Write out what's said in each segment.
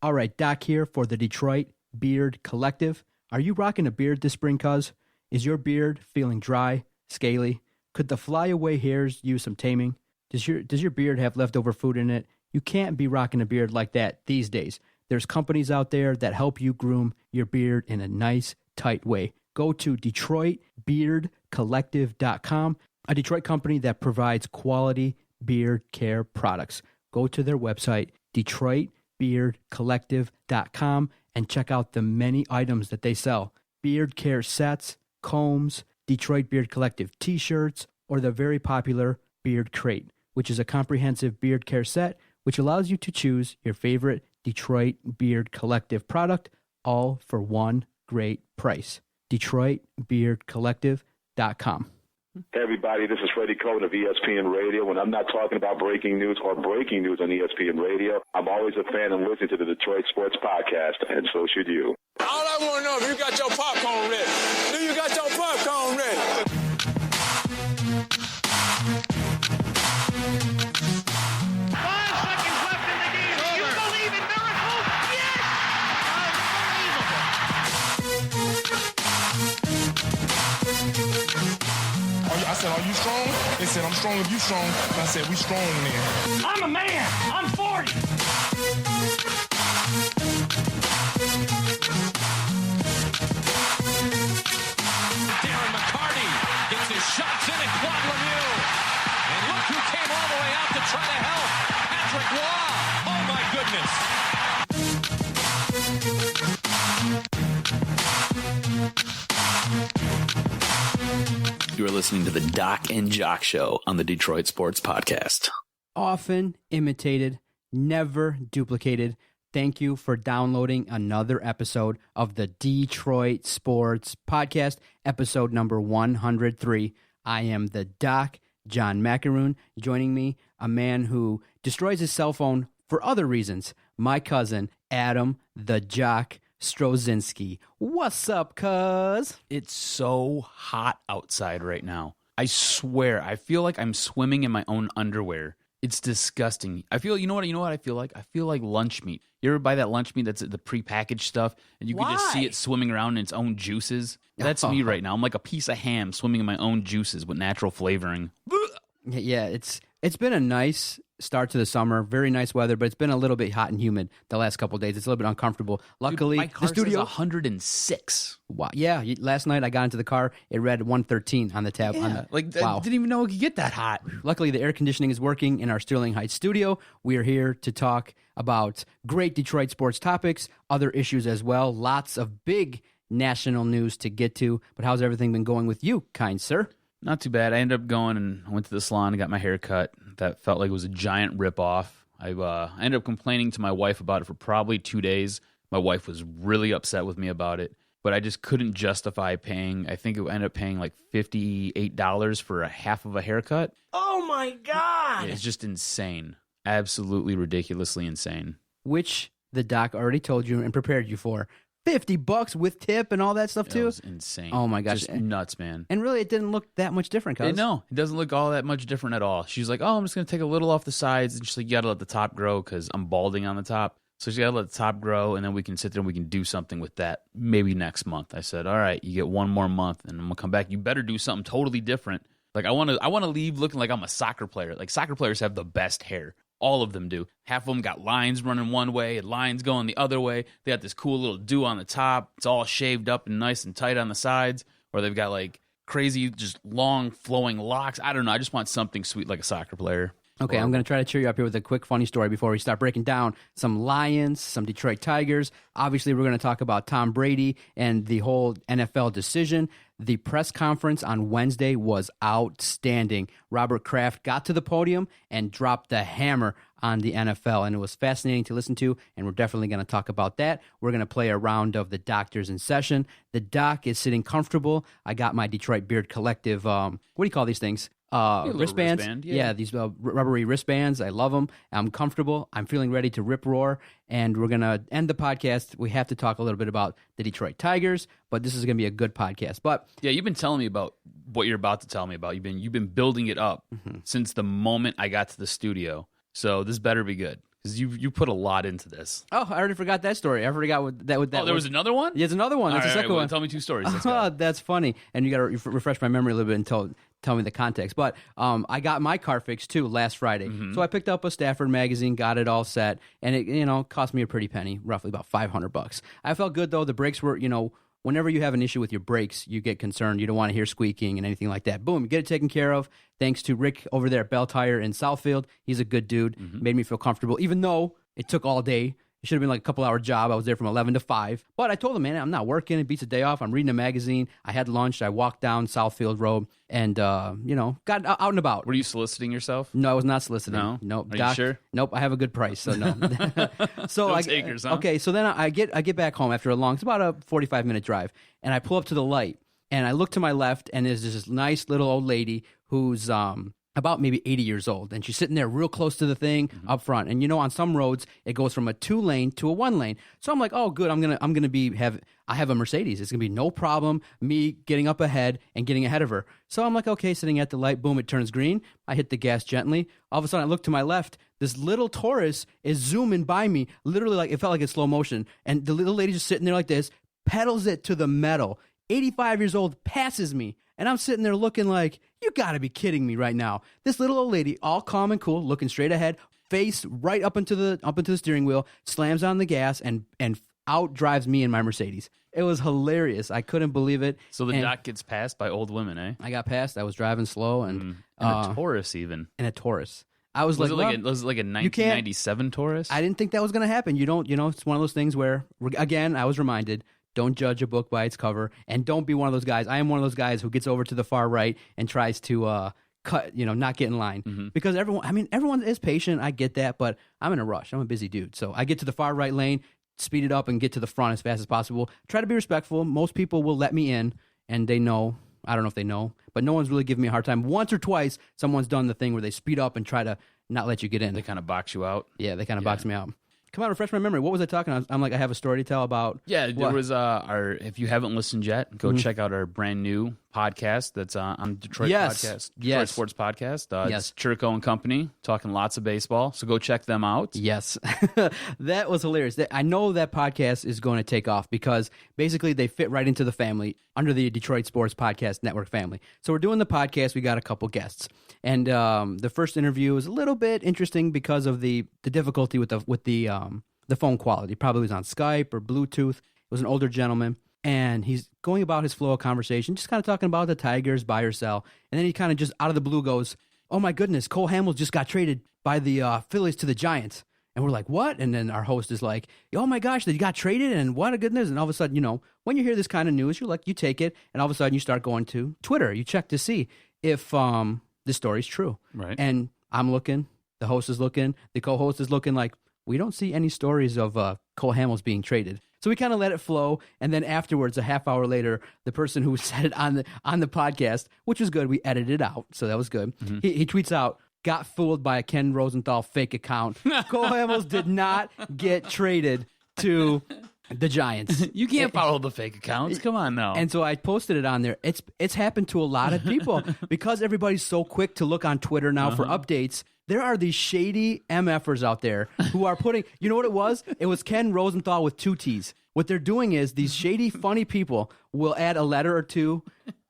All right, Doc here for the Detroit Beard Collective. Are you rocking a beard this spring, cuz? Is your beard feeling dry, scaly? Could the flyaway hairs use some taming? Does your beard have leftover food in it? You can't be rocking a beard like that these days. There's companies out there that help you groom your beard in a nice, tight way. Go to DetroitBeardCollective.com, a Detroit company that provides quality beard care products. Go to their website, DetroitBeardCollective.com, and check out the many items that they sell. Beard care sets, combs, Detroit Beard Collective t-shirts, or the very popular Beard Crate, which is a comprehensive beard care set which allows you to choose your favorite Detroit Beard Collective product, all for one great price. DetroitBeardCollective.com. Hey everybody, this is Freddie Cohen of ESPN Radio. When I'm not talking about breaking news or breaking news on ESPN Radio, I'm always a fan and listen to the Detroit Sports Podcast, and so should you. All I want to know is if you got your popcorn ready. Do you got your popcorn ready? 5 seconds left in the game. Do you believe in miracles? Yes! I said, are you strong? They said, I'm strong if you strong. And I said, we strong then. I'm a man. I'm 40. Darren McCarty gets his shots in at Claude Lemieux. And look who came all the way out to try to help. Patrick Waugh. Oh, my goodness. You are listening to the Doc and Jock Show on the Detroit Sports Podcast. Often imitated, never duplicated. Thank you for downloading another episode of the Detroit Sports Podcast, episode number 103. I am the Doc, John Macaroon. Joining me, a man who destroys his cell phone for other reasons, my cousin, Adam the Jock Strozinski. What's up, cuz? It's so hot outside right now. I swear, I feel like I'm swimming in my own underwear. It's disgusting. I feel, you know what I feel like? I feel like lunch meat. You ever buy that lunch meat that's the prepackaged stuff and you can just see it swimming around in its own juices? That's me right now. I'm like a piece of ham swimming in my own juices with natural flavoring. Yeah, it's been a nice start to the summer. Very nice weather, but it's been a little bit hot and humid the last couple of days. It's a little bit uncomfortable. Luckily, dude, my car the studio says 106. Wow. Yeah, last night I got into the car. It read 113 on the tab. Yeah, I didn't even know it could get that hot. Luckily, the air conditioning is working in our Sterling Heights studio. We are here to talk about great Detroit sports topics, other issues as well. Lots of big national news to get to. But how's everything been going with you, kind sir? Not too bad. I ended up going and went to the salon and got my hair cut. That felt like it was a giant ripoff. I ended up complaining to my wife about it for probably 2 days. My wife was really upset with me about it, but I just couldn't justify paying. I think it ended up paying like $58 for a half of a haircut. Oh, my God. It's just insane. Absolutely ridiculously insane. Which the doc already told you and prepared you for. $50 with tip and all that stuff too. It was insane. Oh my gosh, just nuts, man. And really, it didn't look that much different. Cause no, it doesn't look all that much different at all. She's like, "Oh, I'm just gonna take a little off the sides," and she's like, "You gotta let the top grow because I'm balding on the top." So she gotta let the top grow, and then we can sit there and we can do something with that maybe next month. I said, "All right, you get one more month, and I'm gonna come back. You better do something totally different." Like I want to leave looking like I'm a soccer player. Like soccer players have the best hair. All of them do. Half of them got lines running one way and lines going the other way. They got this cool little do on the top. It's all shaved up and nice and tight on the sides. Or they've got like crazy, just long flowing locks. I don't know. I just want something sweet like a soccer player. Okay, I'm going to try to cheer you up here with a quick funny story before we start breaking down some Lions, some Detroit Tigers. Obviously, we're going to talk about Tom Brady and the whole NFL decision. The press conference on Wednesday was outstanding. Robert Kraft got to the podium and dropped the hammer on the NFL, and it was fascinating to listen to, and we're definitely going to talk about that. We're going to play a round of the Doctors in Session. The doc is sitting comfortable. I got my Detroit Beard Collective, what do you call these things? Wristbands. Yeah, these rubbery wristbands. I love them. I'm comfortable. I'm feeling ready to rip roar. And we're going to end the podcast. We have to talk a little bit about the Detroit Tigers, but this is going to be a good podcast. But yeah, you've been telling me about what you're about to tell me about. You've been building it up since the moment I got to the studio. So this better be good. Because you put a lot into this. Oh, I already forgot that story. I forgot what that. Oh, there was another one? Yeah, there's another one. That's the second one. Tell me 2 stories. Let's Oh, go. that's funny. And you got to refresh my memory a little bit and tell me the context. But I got my car fixed too last Friday. So I picked up a Stafford magazine, got it all set, and it cost me a pretty penny, roughly about $500. I felt good though. The brakes were, whenever you have an issue with your brakes, you get concerned. You don't want to hear squeaking and anything like that. Boom, get it taken care of. Thanks to Rick over there at Bell Tire in Southfield. He's a good dude. Made me feel comfortable, even though it took all day. It should have been like a couple-hour job. I was there from 11 to 5. But I told him, man, I'm not working. It beats a day off. I'm reading a magazine. I had lunch. I walked down Southfield Road and, got out and about. Were you soliciting yourself? No, I was not soliciting. No? Nope. Are you sure? Nope. I have a good price, so no. So No takers, huh? Okay, so then I get back home after it's about a 45-minute drive, and I pull up to the light, and I look to my left, and there's this nice little old lady who's about maybe 80 years old, and she's sitting there real close to the thing up front. And on some roads it goes from a 2-lane to a 1-lane. So I'm like, oh, good. I have a Mercedes. It's gonna be no problem me getting up ahead and getting ahead of her. So I'm like, okay, sitting at the light. Boom, it turns green. I hit the gas gently. All of a sudden, I look to my left. This little Taurus is zooming by me, literally like it felt like it's slow motion. And the little lady just sitting there like this, pedals it to the metal. 85 years old, passes me. And I'm sitting there looking like, you got to be kidding me right now. This little old lady, all calm and cool, looking straight ahead, face right up into the steering wheel, slams on the gas, and out drives me in my Mercedes. It was hilarious. I couldn't believe it. So the doc gets passed by old women, eh? I got passed. I was driving slow and a Taurus even. And a Taurus. I was Was like, it like a 1997 Taurus? I didn't think that was going to happen. It's one of those things where, again, I was reminded, don't judge a book by its cover, and don't be one of those guys. I am one of those guys who gets over to the far right and tries to cut, not get in line. Because everyone is patient. I get that, but I'm in a rush. I'm a busy dude. So I get to the far right lane, speed it up, and get to the front as fast as possible. Try to be respectful. Most people will let me in, and they know. I don't know if they know, but no one's really giving me a hard time. Once or twice, someone's done the thing where they speed up and try to not let you get in. They kind of box you out. Yeah, they kind of box me out. Come on, refresh my memory. What was I talking? I'm like, I have a story to tell about. Yeah, there was if you haven't listened yet, go check out our brand new podcast that's on Detroit podcast, Detroit Sports Podcast. It's Churko and Company talking lots of baseball. So go check them out. Yes, that was hilarious. I know that podcast is going to take off because basically they fit right into the family under the Detroit Sports Podcast Network family. So we're doing the podcast. We got a couple guests, and the first interview was a little bit interesting because of the difficulty with the phone quality. Probably was on Skype or Bluetooth. It was an older gentleman. And he's going about his flow of conversation, just kind of talking about the Tigers, buy or sell. And then he kind of just out of the blue goes, oh my goodness, Cole Hamels just got traded by the Phillies to the Giants. And we're like, what? And then our host is like, oh my gosh, they got traded and what a goodness. And all of a sudden, when you hear this kind of news, you take it. And all of a sudden you start going to Twitter. You check to see if this story's true. Right. And I'm looking, the host is looking, the co-host is looking like, we don't see any stories of Cole Hamels being traded. So we kind of let it flow, and then afterwards, a half hour later, the person who said it on the podcast, which was good, we edited it out, so that was good. He tweets out, got fooled by a Ken Rosenthal fake account. Cole Hamels did not get traded to the Giants. You can't follow the fake accounts. Come on now. And so I posted it on there. It's happened to a lot of people because everybody's so quick to look on Twitter now for updates. There are these shady MFers out there who are putting, you know what it was? It was Ken Rosenthal with 2 T's. What they're doing is these shady, funny people will add a letter or two.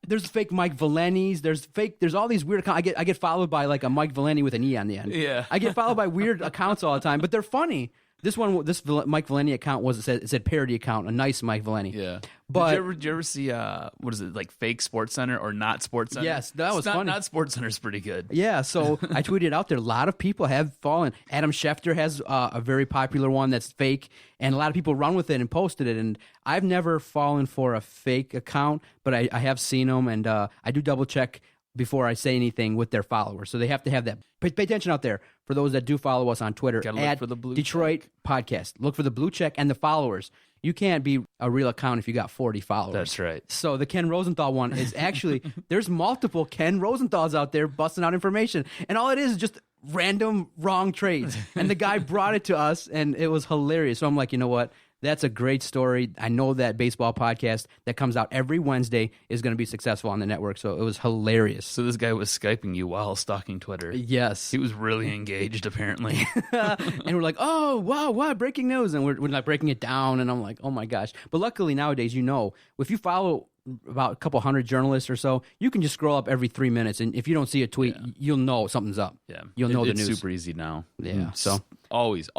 There's fake Mike Valenti's. There's all these weird accounts. I get followed by like a Mike Valenti with an E on the end. Yeah. I get followed by weird accounts all the time, but they're funny. This Mike Valenti account it said parody account, a nice Mike Valenti. Yeah. But did you ever see what is it, like fake Sports Center or not Sports Center? Yes, that was funny. Not Sports Center's pretty good. Yeah, so I tweeted out there. A lot of people have fallen. Adam Schefter has a very popular one that's fake, and a lot of people run with it and posted it. And I've never fallen for a fake account, but I have seen them, and I do double check before I say anything with their followers. So they have to have that. Pay attention out there for those that do follow us on Twitter. Gotta look for the blue Detroit check. Podcast. Look for the blue check and the followers. You can't be a real account if you got 40 followers. That's right. So the Ken Rosenthal one is actually, there's multiple Ken Rosenthals out there busting out information. And all it is just random wrong trades. And the guy brought it to us, and it was hilarious. So I'm like, you know what? That's a great story. I know that baseball podcast that comes out every Wednesday is going to be successful on the network. So it was hilarious. So this guy was Skyping you while stalking Twitter. Yes. He was really engaged, apparently. And we're like, oh, wow, what? Breaking news. And we're like breaking it down. And I'm like, oh my gosh. But luckily nowadays, if you follow about a couple hundred journalists or so, you can just scroll up every 3 minutes. And if you don't see a tweet, you'll know something's up. Yeah. You'll know the it's news. super easy now. Yeah. So always.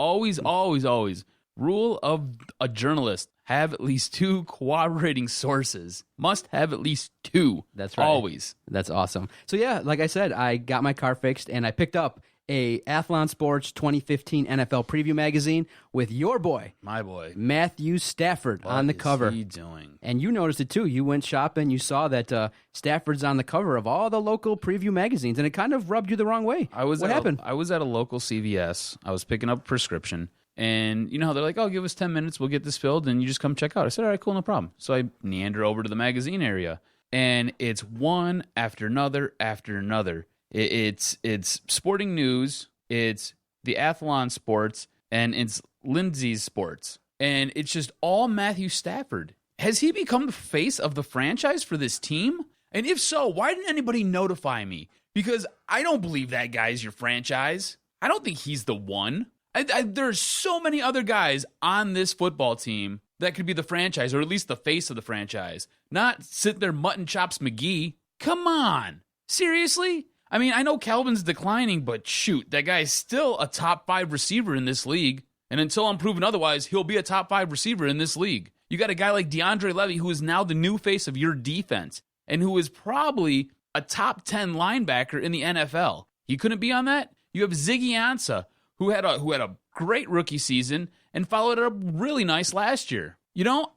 Rule of a journalist: have at least 2 corroborating sources. Must have at least 2. That's right. Always. That's awesome. So yeah, like I said, I got my car fixed and I picked up a Athlon Sports 2015 NFL preview magazine with your boy, My boy. Matthew Stafford, on the cover. What is he doing? And you noticed it too. You went shopping. You saw that Stafford's on the cover of all the local preview magazines, and it kind of rubbed you the wrong way. What happened? I was at a local CVS. I was picking up a prescription. And you know how they're like, oh, give us 10 minutes, we'll get this filled, and you just come check out. I said, all right, cool, no problem. So I meander over to the magazine area, and it's one after another after another. It's sporting news, it's the Athlon Sports, and it's Lindsay's Sports. And it's just all Matthew Stafford. Has he become the face of the franchise for this team? And if so, why didn't anybody notify me? Because I don't believe that guy's your franchise. I don't think he's the one. There are so many other guys on this football team that could be the franchise, or at least the face of the franchise. Not sit there mutton chops McGee. Come on. Seriously? I mean, I know Calvin's declining, but shoot, that guy is still a top 5 receiver in this league. And until I'm proven otherwise, he'll be a top 5 receiver in this league. You got a guy like DeAndre Levy, who is now the new face of your defense, and who is probably a top 10 linebacker in the NFL. He couldn't be on that? You have Ziggy Ansah, who had a great rookie season and followed it up really nice last year. You know,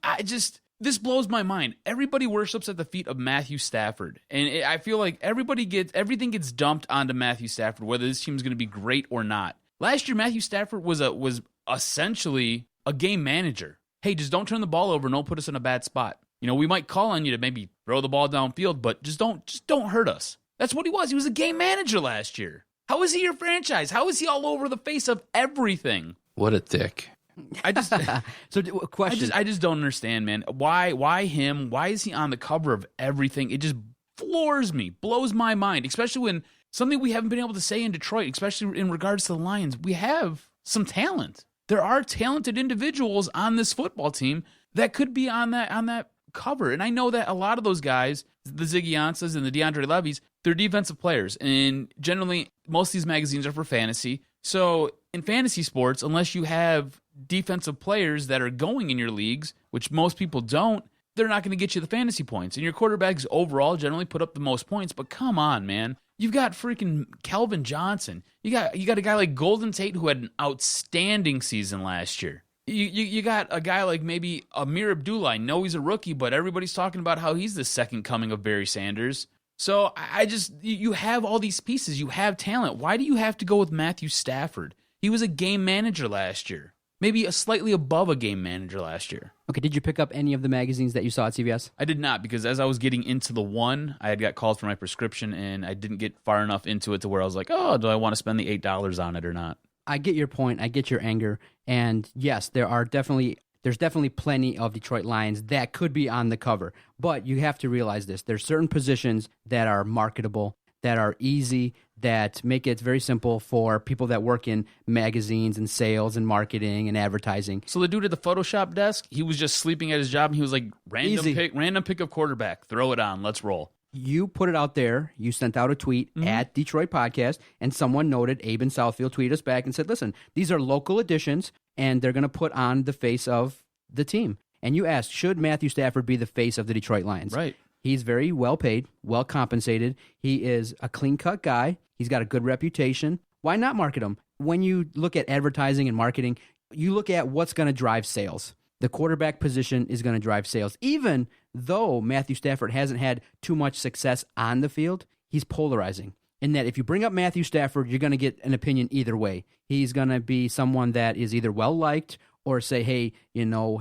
this blows my mind. Everybody worships at the feet of Matthew Stafford, and I feel like everything gets dumped onto Matthew Stafford, whether this team is going to be great or not. Last year, Matthew Stafford was essentially a game manager. Hey, just don't turn the ball over and don't put us in a bad spot. You know, we might call on you to maybe throw the ball downfield, but just don't hurt us. That's what he was. He was a game manager last year. How is he your franchise? How is he all over the face of everything? What a dick. I just Question. I just don't understand, man. Why him? Why is he on the cover of everything? It just floors me, blows my mind, especially when something we haven't been able to say in Detroit, especially in regards to the Lions. We have some talent. There are talented individuals on this football team that could be on that cover. And I know that a lot of those guys, the Ziggy Ansahs and the DeAndre Levy's, they're defensive players. And generally, most of these magazines are for fantasy. So in fantasy sports, unless you have defensive players that are going in your leagues, which most people don't, they're not going to get you the fantasy points. And your quarterbacks overall generally put up the most points. But come on, man. You've got freaking Calvin Johnson. You got a guy like Golden Tate who had an outstanding season last year. You got a guy like maybe Amir Abdullah. I know he's a rookie, but everybody's talking about how he's the second coming of Barry Sanders. So you have all these pieces. You have talent. Why do you have to go with Matthew Stafford? He was a game manager last year. Maybe a slightly above a game manager last year. Okay, did you pick up any of the magazines that you saw at CVS? I did not, because as I was getting into the one, I had got called for my prescription, and I didn't get far enough into it to where I was like, oh, do I want to spend the $8 on it or not? I get your point. I get your anger. And yes, there's definitely plenty of Detroit Lions that could be on the cover. But you have to realize this. There's certain positions that are marketable, that are easy, that make it very simple for people that work in magazines and sales and marketing and advertising. So the dude at the Photoshop desk, he was just sleeping at his job, and he was like, random pick of quarterback, throw it on, let's roll. You put it out there. You sent out a tweet at Detroit Podcast, and someone noted, Abe in Southfield tweeted us back and said, listen, these are local editions, and they're going to put on the face of the team. And you asked, should Matthew Stafford be the face of the Detroit Lions? Right. He's very well paid, well compensated. He is a clean-cut guy. He's got a good reputation. Why not market him? When you look at advertising and marketing, you look at what's going to drive sales. The quarterback position is going to drive sales. Even though Matthew Stafford hasn't had too much success on the field, he's polarizing. In that if you bring up Matthew Stafford, you're going to get an opinion either way. He's going to be someone that is either well-liked or say, hey,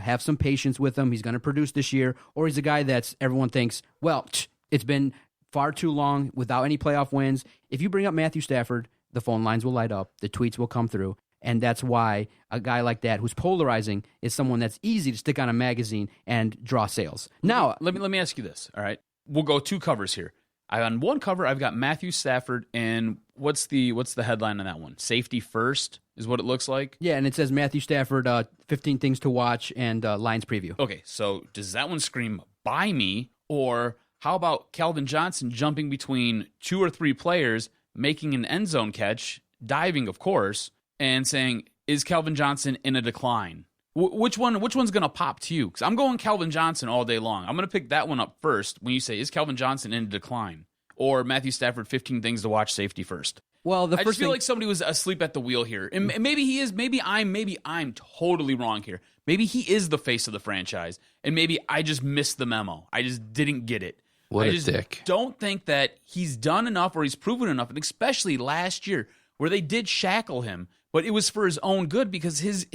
have some patience with him. He's going to produce this year. Or he's a guy that's everyone thinks, well, it's been far too long without any playoff wins. If you bring up Matthew Stafford, the phone lines will light up, the tweets will come through, and that's why a guy like that who's polarizing is someone that's easy to stick on a magazine and draw sales. Now, let me ask you this. All right, we'll go 2 covers here. On one cover, I've got Matthew Stafford, and what's the headline on that one? Safety first is what it looks like. Yeah, and it says Matthew Stafford, 15 things to watch, and Lions preview. Okay, so does that one scream buy me, or how about Calvin Johnson jumping between 2 or 3 players, making an end zone catch, diving, of course, and saying, is Calvin Johnson in a decline? Which one's going to pop to you? Because I'm going Calvin Johnson all day long. I'm going to pick that one up first when you say, is Calvin Johnson in a decline? Or Matthew Stafford, 15 things to watch, safety first. Well, I just feel like somebody was asleep at the wheel here. And maybe he is. Maybe I'm totally wrong here. Maybe he is the face of the franchise. And maybe I just missed the memo. I just didn't get it. What I a just dick. don't think that he's done enough or he's proven enough, and especially last year where they did shackle him, but it was for his own good because his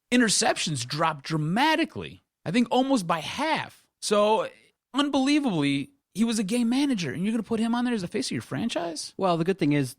interceptions dropped dramatically. I think almost by half. So, unbelievably, he was a game manager, and you're going to put him on there as the face of your franchise? Well, the good thing is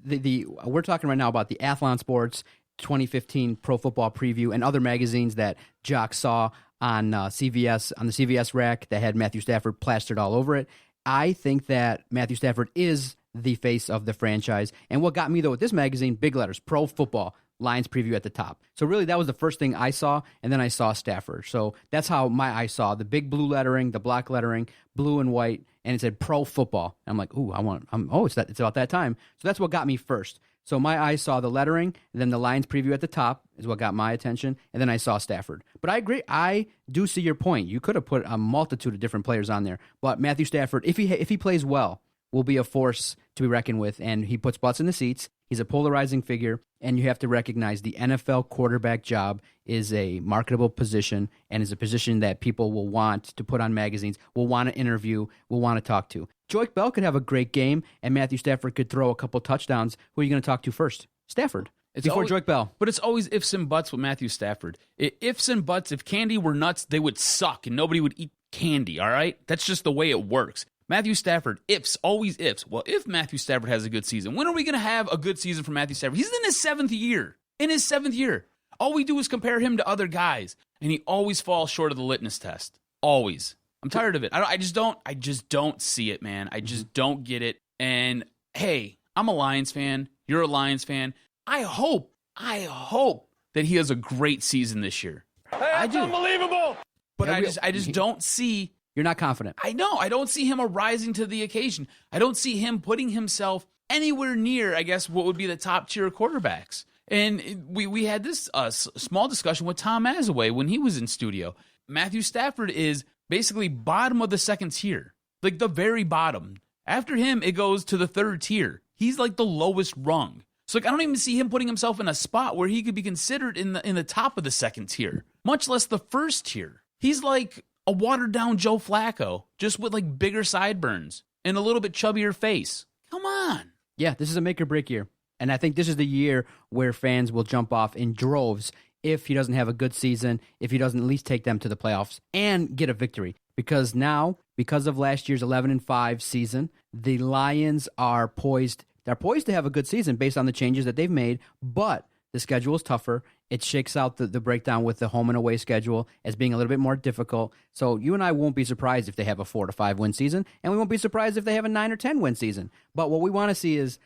we're talking right now about the Athlon Sports 2015 Pro Football Preview and other magazines that Jock saw on CVS, on the CVS rack that had Matthew Stafford plastered all over it. I think that Matthew Stafford is the face of the franchise. And what got me, though, with this magazine, big letters, Pro Football, Lions preview at the top. So really, that was the first thing I saw, and then I saw Stafford. So that's how my eye saw the big blue lettering, the block lettering, blue and white, and it said Pro Football. I'm like, ooh, it's about that time. So that's what got me first. So my eyes saw the lettering, and then the Lions preview at the top is what got my attention, and then I saw Stafford. But I agree, I do see your point. You could have put a multitude of different players on there, but Matthew Stafford, if he plays well, will be a force to be reckoned with, and he puts butts in the seats. He's a polarizing figure, and you have to recognize the NFL quarterback job is a marketable position and is a position that people will want to put on magazines, will want to interview, will want to talk to. Joique Bell could have a great game, and Matthew Stafford could throw a couple touchdowns. Who are you going to talk to first? Stafford. Before Joique Bell. But it's always ifs and buts with Matthew Stafford. Ifs and buts, if candy were nuts, they would suck, and nobody would eat candy, all right? That's just the way it works. Matthew Stafford, ifs, always ifs. Well, if Matthew Stafford has a good season, when are we going to have a good season for Matthew Stafford? He's in his 7th year. In his 7th year. All we do is compare him to other guys, and he always falls short of the litmus test. Always. I'm tired of it. I just don't see it, man. I just don't get it. And hey, I'm a Lions fan. You're a Lions fan. I hope that he has a great season this year. Hey, that's unbelievable. But I just don't see. You're not confident. I know. I don't see him arising to the occasion. I don't see him putting himself anywhere near, I guess, what would be the top tier quarterbacks. And we had this small discussion with Tom Mazaway when he was in studio. Matthew Stafford is basically bottom of the 2nd tier, like the very bottom. After him, it goes to the 3rd tier. He's like the lowest rung. So I don't even see him putting himself in a spot where he could be considered in the top of the 2nd tier, much less the 1st tier. He's like a watered-down Joe Flacco, just with like bigger sideburns and a little bit chubbier face. Come on. Yeah, this is a make-or-break year. And I think this is the year where fans will jump off in droves if he doesn't have a good season, if he doesn't at least take them to the playoffs and get a victory. Because now, because of last year's 11-5 season, the Lions are poised. They're poised to have a good season based on the changes that they've made, but the schedule is tougher. It shakes out the breakdown with the home and away schedule as being a little bit more difficult. So you and I won't be surprised if they have a 4 to 5 win season, and we won't be surprised if they have a 9 or 10 win season. But what we want to see is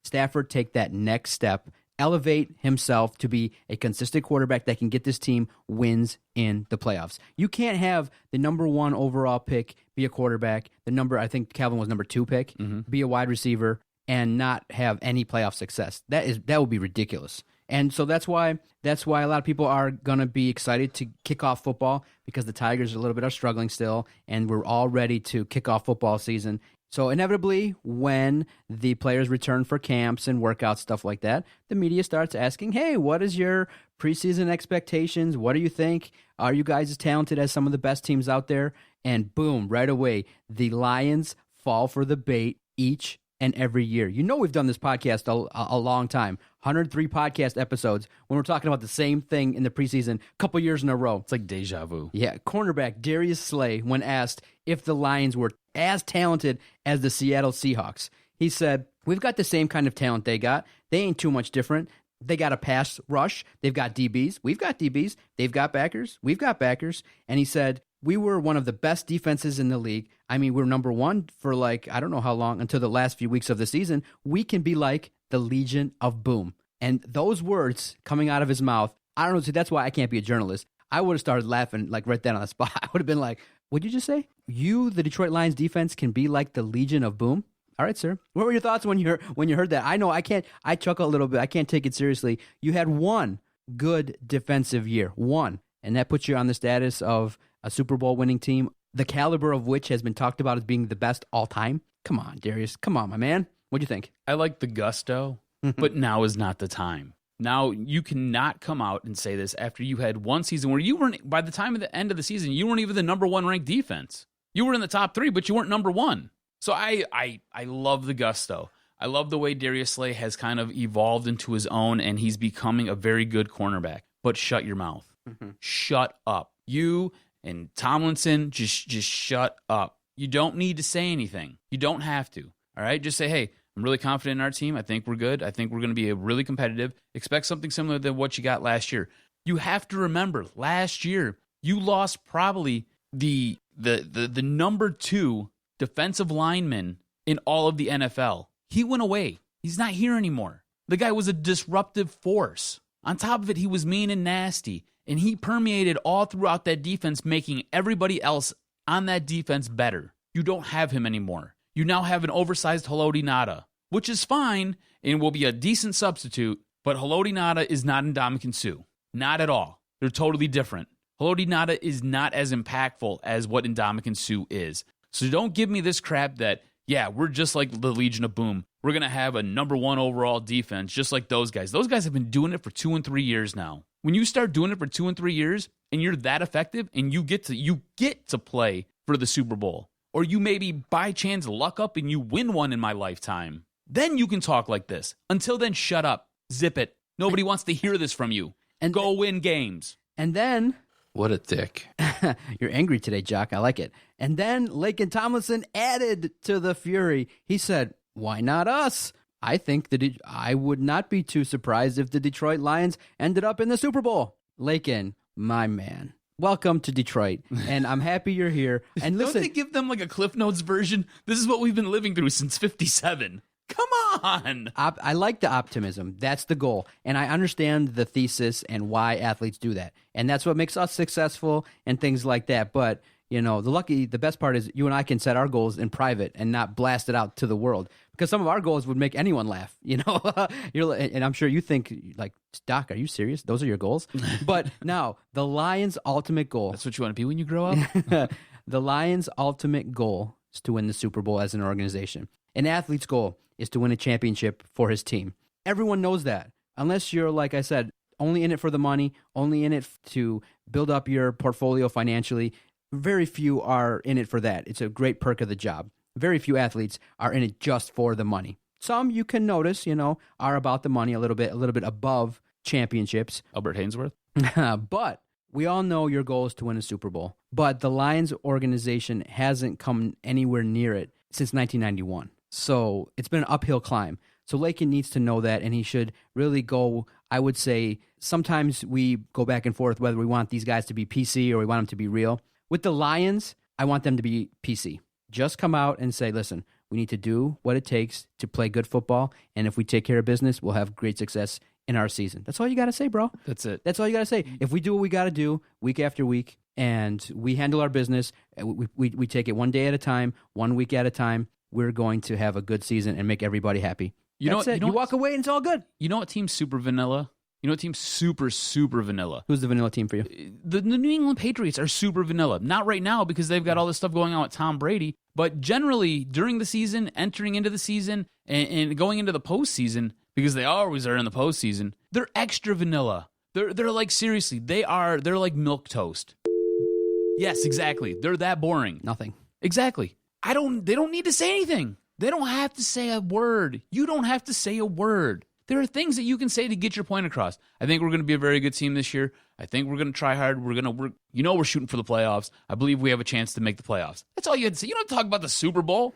Stafford take that next step, elevate himself to be a consistent quarterback that can get this team wins in the playoffs. You can't have the number 1 overall pick be a quarterback, I think Calvin was number 2 pick, be a wide receiver, and not have any playoff success. That would be ridiculous. And so that's why a lot of people are going to be excited to kick off football, because the Tigers are struggling still, and we're all ready to kick off football season. So inevitably, when the players return for camps and workouts, stuff like that, the media starts asking, hey, what is your preseason expectations? What do you think? Are you guys as talented as some of the best teams out there? And boom, right away, the Lions fall for the bait each and every year. You know we've done this podcast a long time. 103 podcast episodes when we're talking about the same thing in the preseason a couple years in a row. It's like deja vu. Yeah, cornerback Darius Slay, when asked if the Lions were as talented as the Seattle Seahawks, He said, we've got the same kind of talent they got. They ain't too much different. They got a pass rush. They've got DBs. We've got DBs. They've got backers. We've got backers. And he said, we were one of the best defenses in the league. I mean, we're number one for like, I don't know how long, until the last few weeks of the season. We can be like the Legion of Boom. And those words coming out of his mouth, I don't know, see, that's why I can't be a journalist. I would have started laughing like right then on the spot. I would have been like, what'd you just say? You, the Detroit Lions defense, can be like the Legion of Boom? All right, sir. What were your thoughts when you heard that? I know I chuckle a little bit. I can't take it seriously. You had one good defensive year, one, and that puts you on the status of a Super Bowl winning team, the caliber of which has been talked about as being the best all time. Come on, Darius. Come on, my man. What'd you think? I like the gusto, but now is not the time. Now, you cannot come out and say this after you had one season where you weren't, by the time of the end of the season, you weren't even the number one ranked defense. You were in the top 3, but you weren't number 1. So I love the gusto. I love the way Darius Slay has kind of evolved into his own, and he's becoming a very good cornerback. But shut your mouth. Shut up. You and Tomlinson, just shut up. You don't need to say anything. You don't have to. All right? Just say, hey, I'm really confident in our team. I think we're good. I think we're going to be really competitive. Expect something similar to what you got last year. You have to remember, last year, you lost probably the number 2 defensive lineman in all of the NFL. He went away. He's not here anymore. The guy was a disruptive force. On top of it, he was mean and nasty, and he permeated all throughout that defense, making everybody else on that defense better. You don't have him anymore. You now have an oversized Haloti Ngata, which is fine and will be a decent substitute, but Haloti Ngata is not Ndamukong Suh. Not at all. They're totally different. Haloti Ngata is not as impactful as what Ndamukong Suh is. So don't give me this crap that, yeah, we're just like the Legion of Boom. We're going to have a number 1 overall defense just like those guys. Those guys have been doing it for 2 and 3 years now. When you start doing it for 2 and 3 years and you're that effective and you get to play for the Super Bowl, or you maybe by chance luck up and you win one in my lifetime, then you can talk like this. Until then, shut up. Zip it. Nobody wants to hear this from you. And go win games. And then... What a dick. You're angry today, Jock. I like it. And then Laken Tomlinson added to the fury. He said, why not us? I think I would not be too surprised if the Detroit Lions ended up in the Super Bowl. Laken, my man. Welcome to Detroit, and I'm happy you're here. And listen, don't they give them like a Cliff Notes version? This is what we've been living through since '57. Come on. I like the optimism. That's the goal. And I understand the thesis and why athletes do that. And that's what makes us successful and things like that. But, you know, the best part is you and I can set our goals in private and not blast it out to the world. Because some of our goals would make anyone laugh, you know? And I'm sure you think, like, Doc, are you serious? Those are your goals? But now, the Lions' ultimate goal. That's what you want to be when you grow up? The Lions' ultimate goal is to win the Super Bowl as an organization. An athlete's goal is to win a championship for his team. Everyone knows that. Unless you're, like I said, only in it for the money, only in it to build up your portfolio financially. Very few are in it for that. It's a great perk of the job. Very few athletes are in it just for the money. Some you can notice, you know, are about the money a little bit above championships. Albert Hainsworth. But we all know your goal is to win a Super Bowl. But the Lions organization hasn't come anywhere near it since 1991. So it's been an uphill climb. So Laken needs to know that, and he should really go, I would say, sometimes we go back and forth whether we want these guys to be PC or we want them to be real. With the Lions, I want them to be PC. Just come out and say, listen, we need to do what it takes to play good football, and if we take care of business, we'll have great success in our season. That's all you got to say, bro. That's it. That's all you got to say. If we do what we got to do week after week, and we handle our business, we take it one day at a time, 1 week at a time, we're going to have a good season and make everybody happy. You walk away and it's all good. You know what team's super vanilla? You know what team's super, super vanilla? Who's the vanilla team for you? The New England Patriots are super vanilla. Not right now because they've got all this stuff going on with Tom Brady, but generally during the season, entering into the season, and going into the postseason, because they always are in the postseason, they're extra vanilla. They're like, seriously, they're like milk toast. Yes, exactly. They're that boring. Nothing. Exactly. They don't need to say anything. They don't have to say a word. You don't have to say a word. There are things that you can say to get your point across. I think we're going to be a very good team this year. I think we're going to try hard. We're shooting for the playoffs. I believe we have a chance to make the playoffs. That's all you had to say. You don't talk about the Super Bowl.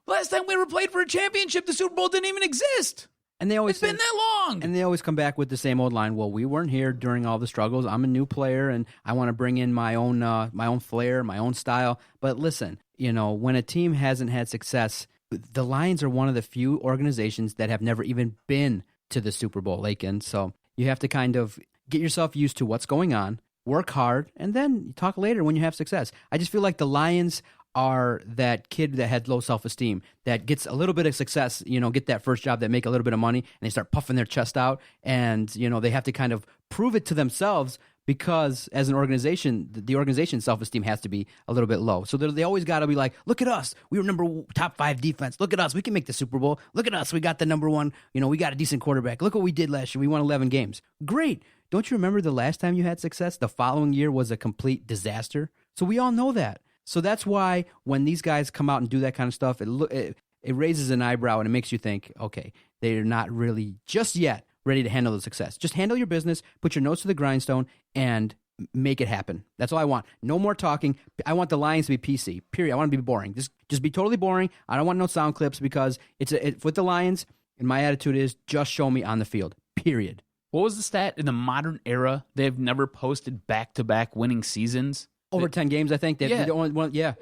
Last time we ever played for a championship, the Super Bowl didn't even exist. And they always It's been that long. And they always come back with the same old line. Well, we weren't here during all the struggles. I'm a new player, and I want to bring in my own flair, my own style. But listen, when a team hasn't had success, the Lions are one of the few organizations that have never even been to the Super Bowl, Lakin. So you have to kind of get yourself used to what's going on, work hard, and then talk later when you have success. I just feel like the Lions are that kid that had low self-esteem, that gets a little bit of success, get that first job, that make a little bit of money, and they start puffing their chest out, and, they have to kind of prove it to themselves because as an organization, the organization's self-esteem has to be a little bit low. So they always got to be like, look at us. We were top 5 defense. Look at us. We can make the Super Bowl. Look at us. We got the number 1. We got a decent quarterback. Look what we did last year. We won 11 games. Great. Don't you remember the last time you had success? The following year was a complete disaster. So we all know that. So that's why when these guys come out and do that kind of stuff, it raises an eyebrow and it makes you think, okay, they're not really just yet ready to handle the success. Just handle your business, put your nose to the grindstone, and make it happen. That's all I want. No more talking. I want the Lions to be PC, period. I want to be boring. Just be totally boring. I don't want no sound clips because with the Lions, and my attitude is just show me on the field, period. What was the stat? In the modern era, they have never posted back-to-back winning seasons. Over 10 games, I think. Yeah. The only one, yeah.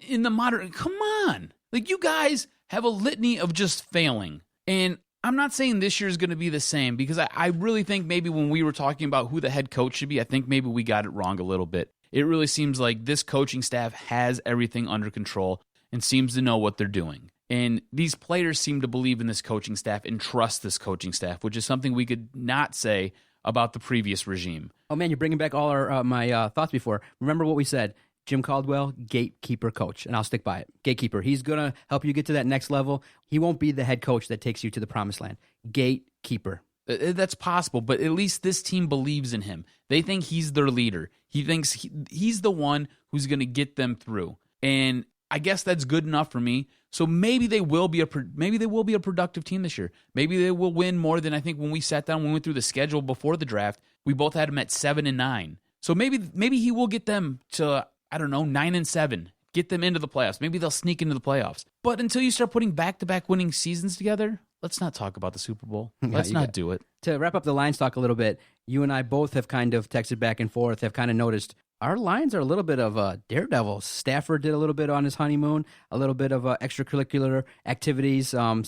In the modern, come on. Like, you guys have a litany of just failing. And I'm not saying this year is going to be the same because I really think maybe when we were talking about who the head coach should be, I think maybe we got it wrong a little bit. It really seems like this coaching staff has everything under control and seems to know what they're doing. And these players seem to believe in this coaching staff and trust this coaching staff, which is something we could not say about the previous regime. Oh, man, you're bringing back all my thoughts before. Remember what we said. Jim Caldwell, gatekeeper coach, and I'll stick by it. Gatekeeper. He's going to help you get to that next level. He won't be the head coach that takes you to the promised land. Gatekeeper. That's possible, but at least this team believes in him. They think he's their leader. He thinks he's the one who's going to get them through. And I guess that's good enough for me. So maybe they will be a productive team this year. Maybe they will win more than I think when we sat down, when we went through the schedule before the draft. We both had them at 7-9. So maybe he will get them to 9-7. Get them into the playoffs. Maybe they'll sneak into the playoffs. But until you start putting back-to-back winning seasons together, let's not talk about the Super Bowl. Let's not do it. To wrap up the Lions talk a little bit, you and I both have kind of texted back and forth, have kind of noticed our Lions are a little bit of daredevils. Stafford did a little bit on his honeymoon, a little bit of extracurricular activities, some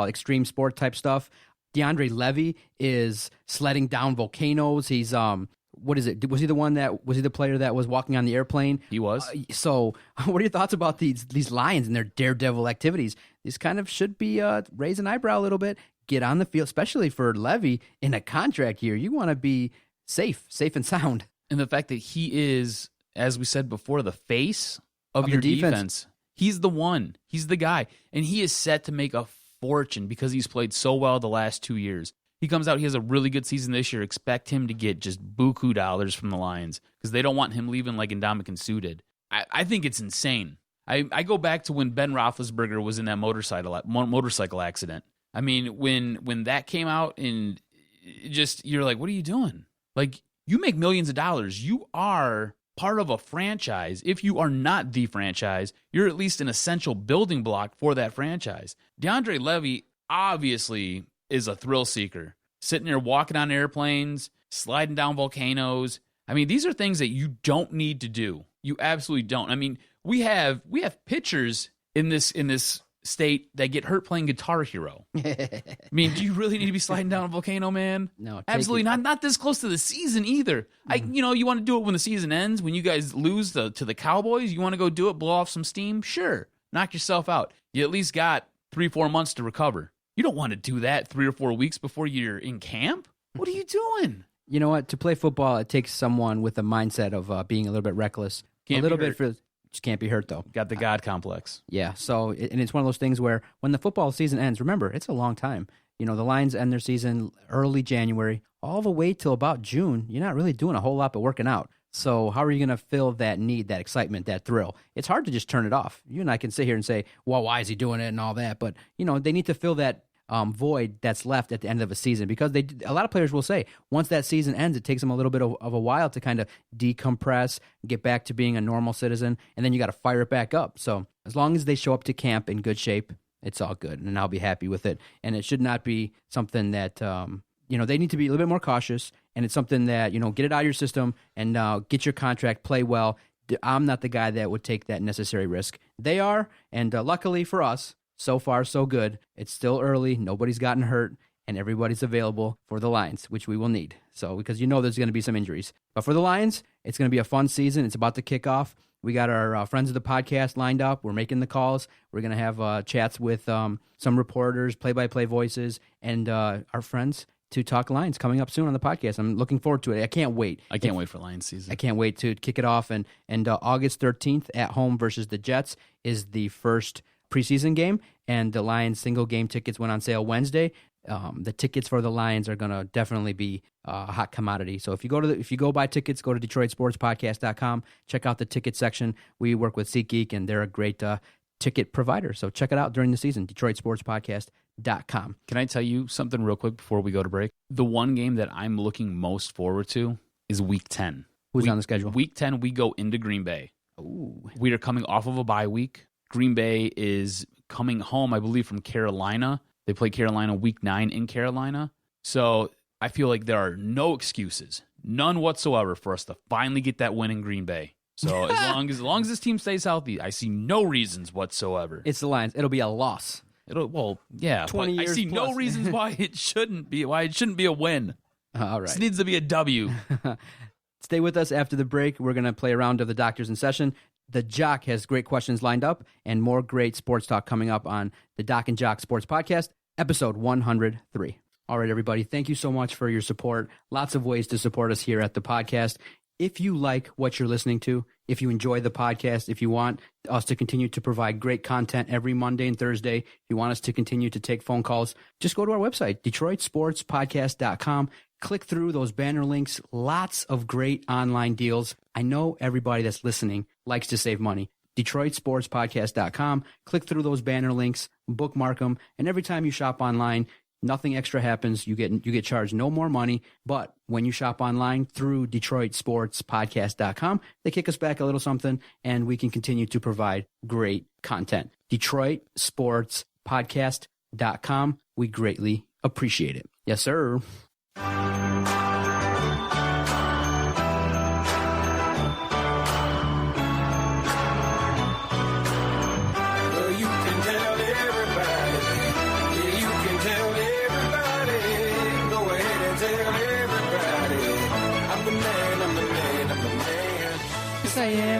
extreme sport type stuff. DeAndre Levy is sledding down volcanoes. He's what is it? Was he the player that was walking on the airplane? He was. So what are your thoughts about these Lions and their daredevil activities? These kind of should be raise an eyebrow a little bit. Get on the field, especially for Levy in a contract year. You want to be safe and sound. And the fact that he is, as we said before, the face of your defense. He's the one. He's the guy. And he is set to make a fortune because he's played so well the last 2 years. He comes out, he has a really good season this year. Expect him to get just buku dollars from the Lions because they don't want him leaving like Ndamukong Suh did. I think it's insane. I go back to when Ben Roethlisberger was in that motorcycle accident. I mean, when that came out and just you're like, what are you doing? Like, you make millions of dollars. You are part of a franchise. If you are not the franchise, you're at least an essential building block for that franchise. DeAndre Levy obviously is a thrill seeker, sitting there walking on airplanes, sliding down volcanoes. I mean, these are things that you don't need to do. You absolutely don't. I mean, we have pitchers in this state that get hurt playing Guitar Hero. I mean, do you really need to be sliding down a volcano, man? No, absolutely not. Not this close to the season either. You want to do it when the season ends, when you guys lose to the Cowboys. You want to go do it, blow off some steam? Sure, knock yourself out. You at least got 3-4 months to recover. You don't want to do that 3 or 4 weeks before you're in camp. What are you doing? You know what? To play football, it takes someone with a mindset of being a little bit reckless. Just can't be hurt, though. Got the God complex. Yeah, so, and it's one of those things where when the football season ends, remember, it's a long time. The Lions end their season early January, all the way till about June. You're not really doing a whole lot but working out. So how are you going to fill that need, that excitement, that thrill? It's hard to just turn it off. You and I can sit here and say, well, why is he doing it and all that? But, they need to fill that void that's left at the end of a season, because a lot of players will say once that season ends, it takes them a little bit of a while to kind of decompress, get back to being a normal citizen, and then you got to fire it back up. So as long as they show up to camp in good shape, it's all good, and I'll be happy with it. And it should not be something that they need to be a little bit more cautious, and it's something that, get it out of your system and get your contract, play well. I'm not the guy that would take that necessary risk. They are, and luckily for us, so far so good. It's still early, nobody's gotten hurt, and everybody's available for the Lions, which we will need. So, because there's going to be some injuries. But for the Lions, it's going to be a fun season. It's about to kick off. We got our friends of the podcast lined up. We're making the calls. We're going to have chats with some reporters, play-by-play voices, and our friends to talk Lions coming up soon on the podcast. I'm looking forward to it. I can't wait. I can't wait for Lions season. I can't wait to kick it off. And August 13th at home versus the Jets is the first preseason game, and the Lions single game tickets went on sale Wednesday. The tickets for the Lions are going to definitely be a hot commodity. So if you go buy tickets, go to DetroitSportsPodcast.com. Check out the ticket section. We work with SeatGeek, and they're a great ticket provider. So check it out during the season. DetroitSportsPodcast.com. Can I tell you something real quick before we go to break? The one game that I'm looking most forward to is Week 10. Who's on the schedule? Week 10, we go into Green Bay. Ooh. We are coming off of a bye week. Green Bay is coming home, I believe, from Carolina. They play Carolina Week 9 in Carolina. So I feel like there are no excuses, none whatsoever, for us to finally get that win in Green Bay. So as long as this team stays healthy, I see no reasons whatsoever. It's the Lions. It'll be a loss. 20 years I see plus. no reasons why it shouldn't be a win. All right. This needs to be a W. Stay with us after the break. We're going to play a round of the Doctors in Session. The Jock has great questions lined up and more great sports talk coming up on the Doc and Jock Sports Podcast, episode 103. All right, everybody, thank you so much for your support. Lots of ways to support us here at the podcast. If you like what you're listening to, if you enjoy the podcast, if you want us to continue to provide great content every Monday and Thursday, if you want us to continue to take phone calls, just go to our website, DetroitSportsPodcast.com. Click through those banner links. Lots of great online deals. I know everybody that's listening likes to save money. DetroitSportsPodcast.com. Click through those banner links, bookmark them, and every time you shop online, nothing extra happens. You get charged no more money. But when you shop online through DetroitSportsPodcast.com, they kick us back a little something, and we can continue to provide great content. DetroitSportsPodcast.com. We greatly appreciate it. Yes, sir.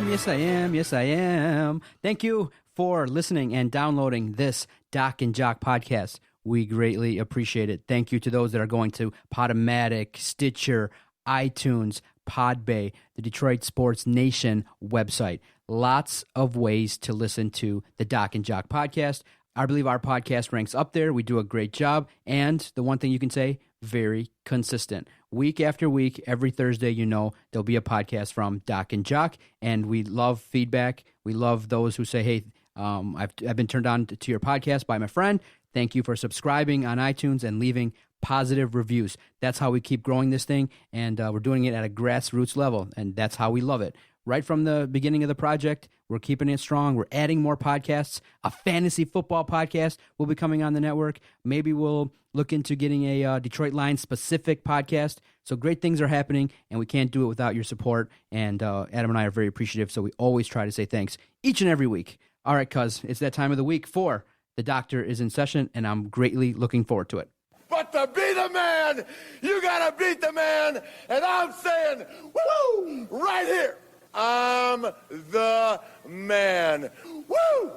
Yes, I am. Yes, I am. Thank you for listening and downloading this Doc and Jock podcast. We greatly appreciate it. Thank you to those that are going to Podomatic, Stitcher, iTunes, Podbay, the Detroit Sports Nation website. Lots of ways to listen to the Doc and Jock podcast. I believe our podcast ranks up there. We do a great job. And the one thing you can say, very consistent. Week after week, every Thursday, there'll be a podcast from Doc and Jock. And we love feedback. We love those who say, hey, I've been turned on to your podcast by my friend. Thank you for subscribing on iTunes and leaving positive reviews. That's how we keep growing this thing. And we're doing it at a grassroots level. And that's how we love it. Right from the beginning of the project, we're keeping it strong. We're adding more podcasts. A fantasy football podcast will be coming on the network. Maybe we'll look into getting a Detroit Lions specific podcast. So great things are happening, and we can't do it without your support. And Adam and I are very appreciative, so we always try to say thanks each and every week. All right, cuz, it's that time of the week for The Doctor is in Session, and I'm greatly looking forward to it. But to be the man, you gotta beat the man, and I'm saying, woo, right here. I'm the man. Woo!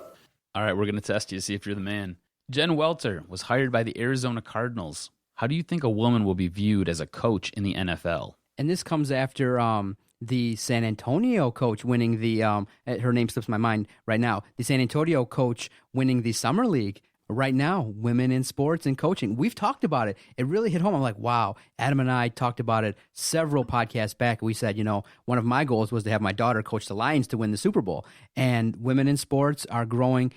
All right, we're going to test you to see if you're the man. Jen Welter was hired by the Arizona Cardinals. How do you think a woman will be viewed as a coach in the NFL? And this comes after the San Antonio coach winning the her name slips my mind right now. The San Antonio coach winning the Summer League right now, women in sports and coaching. We've talked about it. It really hit home. I'm like, wow. Adam and I talked about it several podcasts back. We said, one of my goals was to have my daughter coach the Lions to win the Super Bowl. And women in sports are growing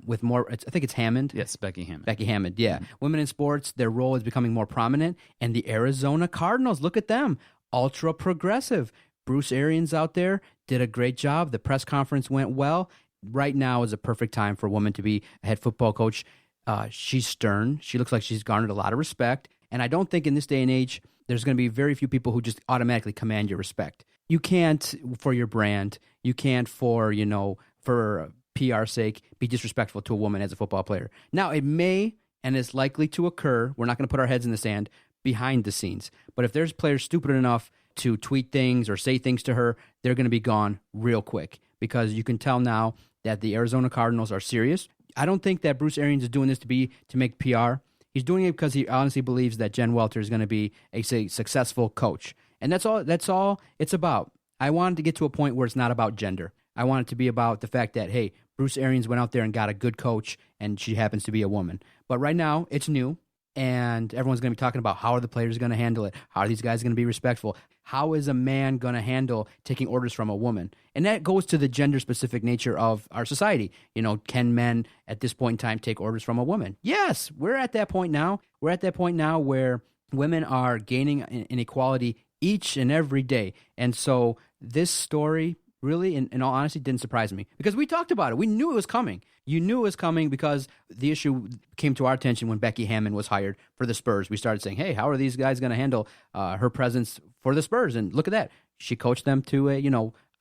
with more, I think it's Hammond. Yes, Becky Hammond. Becky Hammond, yeah. Mm-hmm. Women in sports, their role is becoming more prominent. And the Arizona Cardinals, look at them, ultra progressive. Bruce Arians out there did a great job. The press conference went well. Right now is a perfect time for a woman to be a head football coach. She's stern. She looks like she's garnered a lot of respect. And I don't think in this day and age, there's going to be very few people who just automatically command your respect. You can't, for your brand, you can't for PR sake, be disrespectful to a woman as a football player. Now, it may and is likely to occur. We're not going to put our heads in the sand behind the scenes. But if there's players stupid enough to tweet things or say things to her, they're going to be gone real quick, because you can tell now that the Arizona Cardinals are serious. I don't think that Bruce Arians is doing this to make PR. He's doing it because he honestly believes that Jen Welter is going to be a successful coach. And that's all it's about. I wanted to get to a point where it's not about gender. I want it to be about the fact that, hey, Bruce Arians went out there and got a good coach, and she happens to be a woman. But right now, it's new, and everyone's going to be talking about how are the players going to handle it? How are these guys going to be respectful? How is a man going to handle taking orders from a woman? And that goes to the gender-specific nature of our society. Can men at this point in time take orders from a woman? Yes, we're at that point now. We're at that point now where women are gaining inequality each and every day. And so this story really, in all honesty, didn't surprise me, because we talked about it. We knew it was coming. You knew it was coming because the issue came to our attention when Becky Hammond was hired for the Spurs. We started saying, hey, how are these guys going to handle her presence for the Spurs? And look at that. She coached them to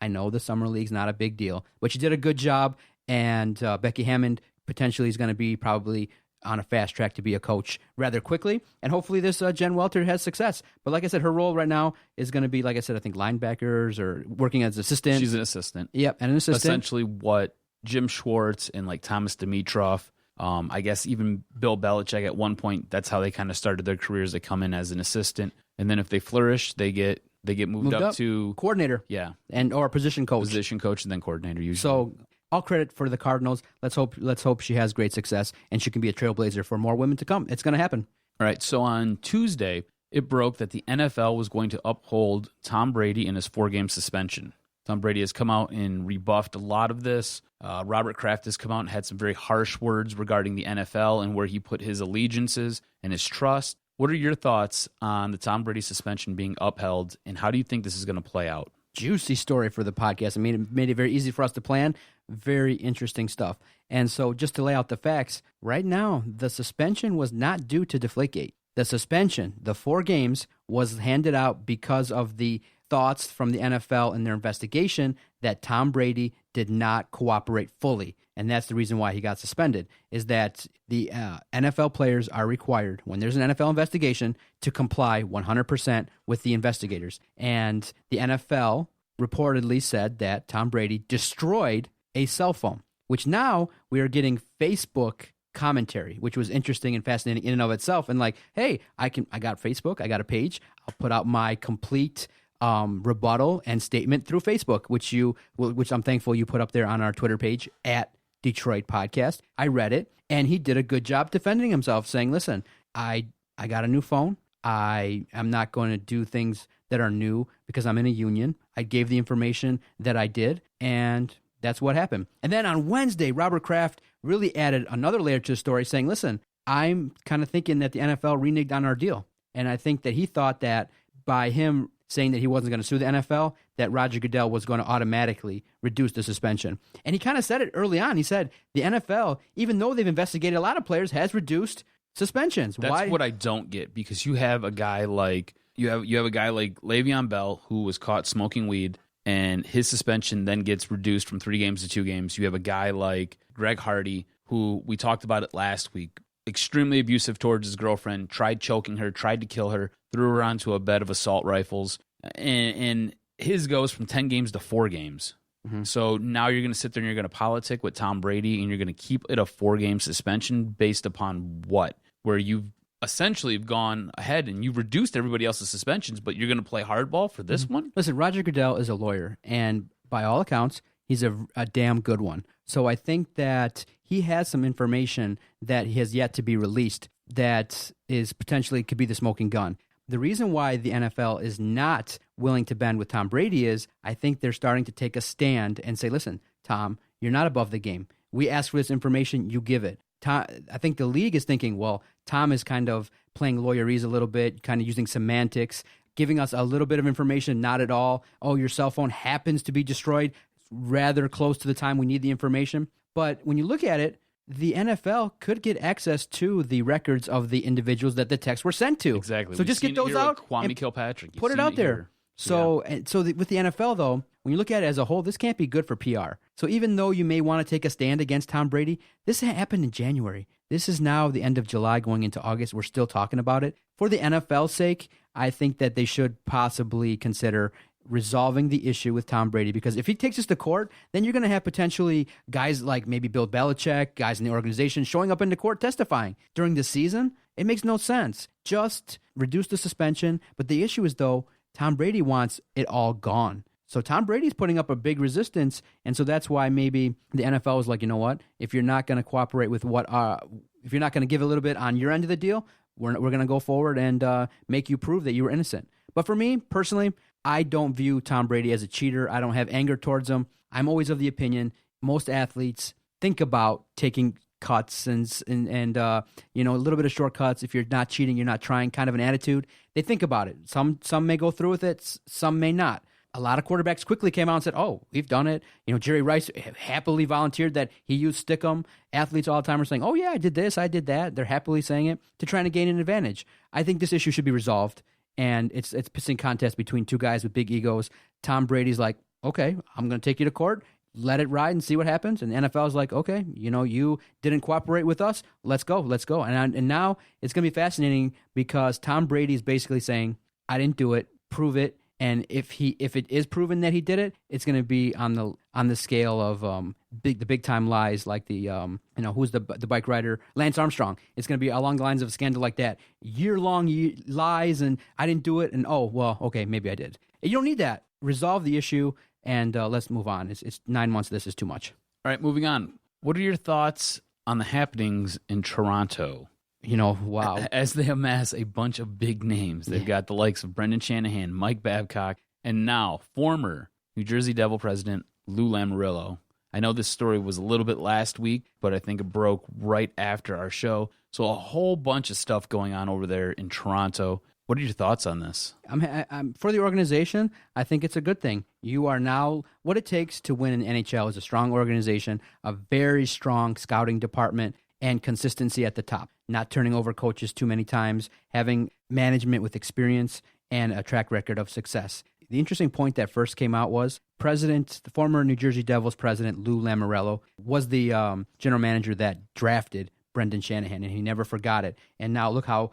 I know the summer league's not a big deal, but she did a good job. And Becky Hammond potentially is going to be probably on a fast track to be a coach rather quickly. And hopefully this Jen Welter has success. But like I said, her role right now is going to be, like I said, I think linebackers or working as assistant. She's an assistant. Yep, and an assistant. Essentially what Jim Schwartz and like Thomas Dimitroff, I guess even Bill Belichick at one point, that's how they kind of started their careers. They come in as an assistant, and then if they flourish, they get moved up to coordinator. Yeah. Or position coach. Position coach and then coordinator usually. So all credit for the Cardinals. Let's hope she has great success and she can be a trailblazer for more women to come. It's going to happen. All right. So on Tuesday, it broke that the NFL was going to uphold Tom Brady in his 4-game suspension. Tom Brady has come out and rebuffed a lot of this. Robert Kraft has come out and had some very harsh words regarding the NFL and where he put his allegiances and his trust. What are your thoughts on the Tom Brady suspension being upheld, and how do you think this is going to play out? Juicy story for the podcast. I mean, it made it very easy for us to plan. Very interesting stuff. And so just to lay out the facts, right now, the suspension was not due to Deflategate. The suspension, the 4 games, was handed out because of the thoughts from the NFL in their investigation that Tom Brady did not cooperate fully. And that's the reason why he got suspended, is that the NFL players are required, when there's an NFL investigation, to comply 100% with the investigators. And the NFL reportedly said that Tom Brady destroyed a cell phone, which now we are getting Facebook commentary, which was interesting and fascinating in and of itself. And like, hey, I got Facebook, I got a page, I'll put out my complete rebuttal and statement through Facebook, which I'm thankful you put up there on our Twitter page at Detroit Podcast. I read it, and he did a good job defending himself, saying, listen, I got a new phone. I am not going to do things that are new because I'm in a union. I gave the information that I did, and that's what happened. And then on Wednesday, Robert Kraft really added another layer to the story, saying, listen, I'm kind of thinking that the NFL reneged on our deal. And I think that he thought that by him saying that he wasn't going to sue the NFL, that Roger Goodell was going to automatically reduce the suspension. And he kind of said it early on. He said the NFL, even though they've investigated a lot of players, has reduced suspensions. That's what I don't get, because you have a guy like Le'Veon Bell, who was caught smoking weed, and his suspension then gets reduced from 3 games to 2 games. You have a guy like Greg Hardy, who we talked about it last week, extremely abusive towards his girlfriend, tried choking her, tried to kill her, threw her onto a bed of assault rifles, and his goes from 10 games to 4 games. Mm-hmm. So now you're going to sit there and you're going to politic with Tom Brady, and you're going to keep it a 4-game suspension based upon what? Where you've essentially gone ahead and you've reduced everybody else's suspensions, but you're going to play hardball for this one? Listen, Roger Goodell is a lawyer, and by all accounts, he's a damn good one. So I think that he has some information that has yet to be released that is potentially could be the smoking gun. The reason why the NFL is not willing to bend with Tom Brady is I think they're starting to take a stand and say, listen, Tom, you're not above the game. We ask for this information, you give it. Tom, I think the league is thinking, well, Tom is kind of playing lawyerese a little bit, kind of using semantics, giving us a little bit of information, not at all. Oh, your cell phone happens to be destroyed rather close to the time we need the information. But when you look at it, the NFL could get access to the records of the individuals that the texts were sent to. Exactly. So just get those out. Kwame Kilpatrick. Put it out there. So, with the NFL, though, when you look at it as a whole, this can't be good for PR. So even though you may want to take a stand against Tom Brady, this happened in January. This is now the end of July going into August. We're still talking about it. For the NFL's sake, I think that they should possibly consider resolving the issue with Tom Brady, because if he takes this to court, then you're going to have potentially guys like maybe Bill Belichick, guys in the organization showing up into court testifying during the season. It makes no sense. Just reduce the suspension. But the issue is, though, Tom Brady wants it all gone. So Tom Brady's putting up a big resistance, and so that's why maybe the NFL is like, you know what? If you're not going to cooperate with if you're not going to give a little bit on your end of the deal, we're going to go forward and make you prove that you were innocent. But for me, personally, I don't view Tom Brady as a cheater. I don't have anger towards him. I'm always of the opinion most athletes think about taking cuts and a little bit of shortcuts. If you're not cheating, you're not trying, kind of an attitude. They think about it. Some may go through with it, some may not. A lot of quarterbacks quickly came out and said, oh, we've done it. Jerry Rice happily volunteered that he used Stickum. Athletes all the time are saying, oh, yeah, I did this, I did that. They're happily saying it to trying to gain an advantage. I think this issue should be resolved. And it's a pissing contest between two guys with big egos. Tom Brady's like, okay, I'm going to take you to court, let it ride and see what happens. And the NFL is like, okay, you didn't cooperate with us. Let's go. And now it's going to be fascinating because Tom Brady is basically saying, I didn't do it, prove it. And if it is proven that he did it, it's going to be on the scale of the big time lies, like who's the bike rider, Lance Armstrong. It's going to be along the lines of a scandal like that, year-long lies, and I didn't do it, and oh well, okay, maybe I did. You don't need that. Resolve the issue, and let's move on. It's 9 months. This is too much. All right, moving on. What are your thoughts on the happenings in Toronto? Wow. As they amass a bunch of big names. They've got the likes of Brendan Shanahan, Mike Babcock, and now former New Jersey Devil president Lou Lamoriello. I know this story was a little bit last week, but I think it broke right after our show. So a whole bunch of stuff going on over there in Toronto. What are your thoughts on this? I'm for the organization. I think it's a good thing. You are now what it takes to win in NHL is a strong organization, a very strong scouting department, and consistency at the top. Not turning over coaches too many times, having management with experience and a track record of success. The interesting point that first came out was the former New Jersey Devils president Lou Lamoriello was the general manager that drafted Brendan Shanahan, and he never forgot it. And now look how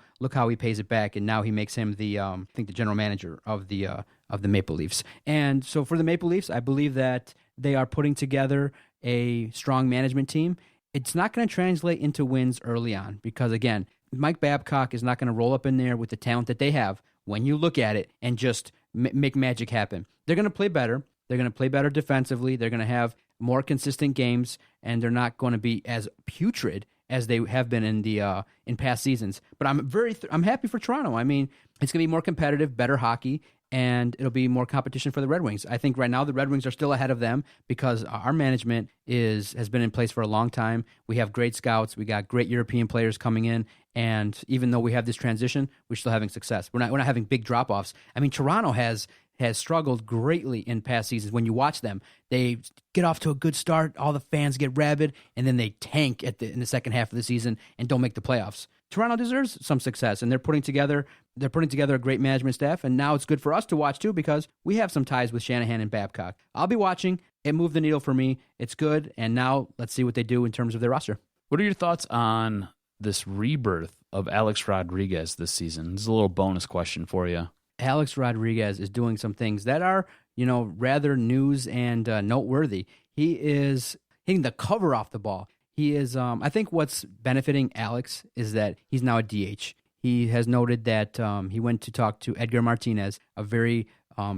he pays it back, and now he makes him the general manager of the Maple Leafs. And so for the Maple Leafs, I believe that they are putting together a strong management team. It's not going to translate into wins early on because, again, Mike Babcock is not going to roll up in there with the talent that they have when you look at it and just make magic happen. They're going to play better. They're going to play better defensively. They're going to have more consistent games, and they're not going to be as putrid as they have been in past seasons. But I'm happy for Toronto. I mean, it's going to be more competitive, better hockey, and it'll be more competition for the Red Wings. I think right now the Red Wings are still ahead of them because our management has been in place for a long time. We have great scouts. We got great European players coming in, and even though we have this transition, we're still having success. We're not having big drop-offs. I mean, Toronto has struggled greatly in past seasons. When you watch them, they get off to a good start, all the fans get rabid, and then they tank in the second half of the season and don't make the playoffs. Toronto deserves some success, and they're putting together a great management staff, and now it's good for us to watch too because we have some ties with Shanahan and Babcock. I'll be watching. It moved the needle for me. It's good, and now let's see what they do in terms of their roster. What are your thoughts on this rebirth of Alex Rodriguez this season? This is a little bonus question for you. Alex Rodriguez is doing some things that are, rather news and noteworthy. He is hitting the cover off the ball. He is, I think what's benefiting Alex is that he's now a DH. He has noted that he went to talk to Edgar Martinez, a very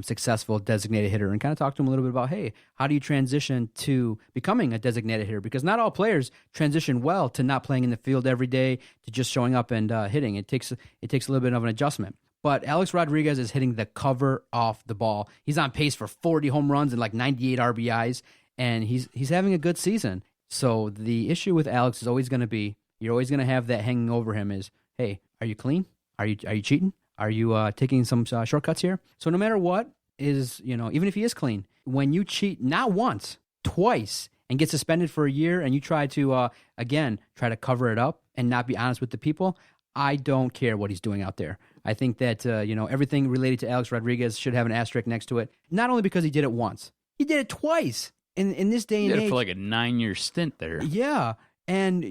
successful designated hitter, and kind of talk to him a little bit about, hey, how do you transition to becoming a designated hitter? Because not all players transition well to not playing in the field every day, to just showing up and hitting. It takes a little bit of an adjustment. But Alex Rodriguez is hitting the cover off the ball. He's on pace for 40 home runs and like 98 RBIs, and he's having a good season. So the issue with Alex is always going to be, you're always going to have that hanging over him is, hey, are you clean? Are you cheating? Are you taking some shortcuts here? So no matter what is, even if he is clean, when you cheat not once, twice, and get suspended for a year, and you try to, try to cover it up and not be honest with the people, I don't care what he's doing out there. I think that, everything related to Alex Rodriguez should have an asterisk next to it, not only because he did it once, he did it twice. In this day and age. He did it for like a 9-year stint there. Yeah. And,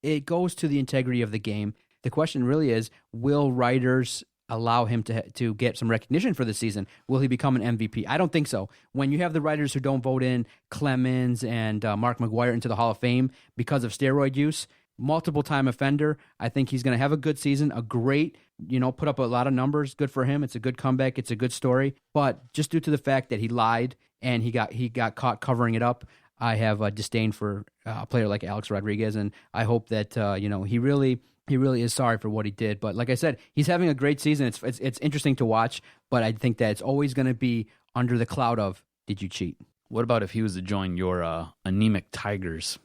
it goes to the integrity of the game. The question really is, will writers allow him to get some recognition for this season? Will he become an MVP? I don't think so. When you have the writers who don't vote in Clemens and Mark McGwire into the Hall of Fame because of steroid use, multiple-time offender, I think he's going to have a good season, a great, put up a lot of numbers. Good for him. It's a good comeback. It's a good story. But just due to the fact that he lied and he got caught covering it up, I have a disdain for a player like Alex Rodriguez, and I hope that he really is sorry for what he did. But like I said, he's having a great season. It's interesting to watch, but I think that it's always going to be under the cloud of, did you cheat? What about if he was to join your anemic Tigers?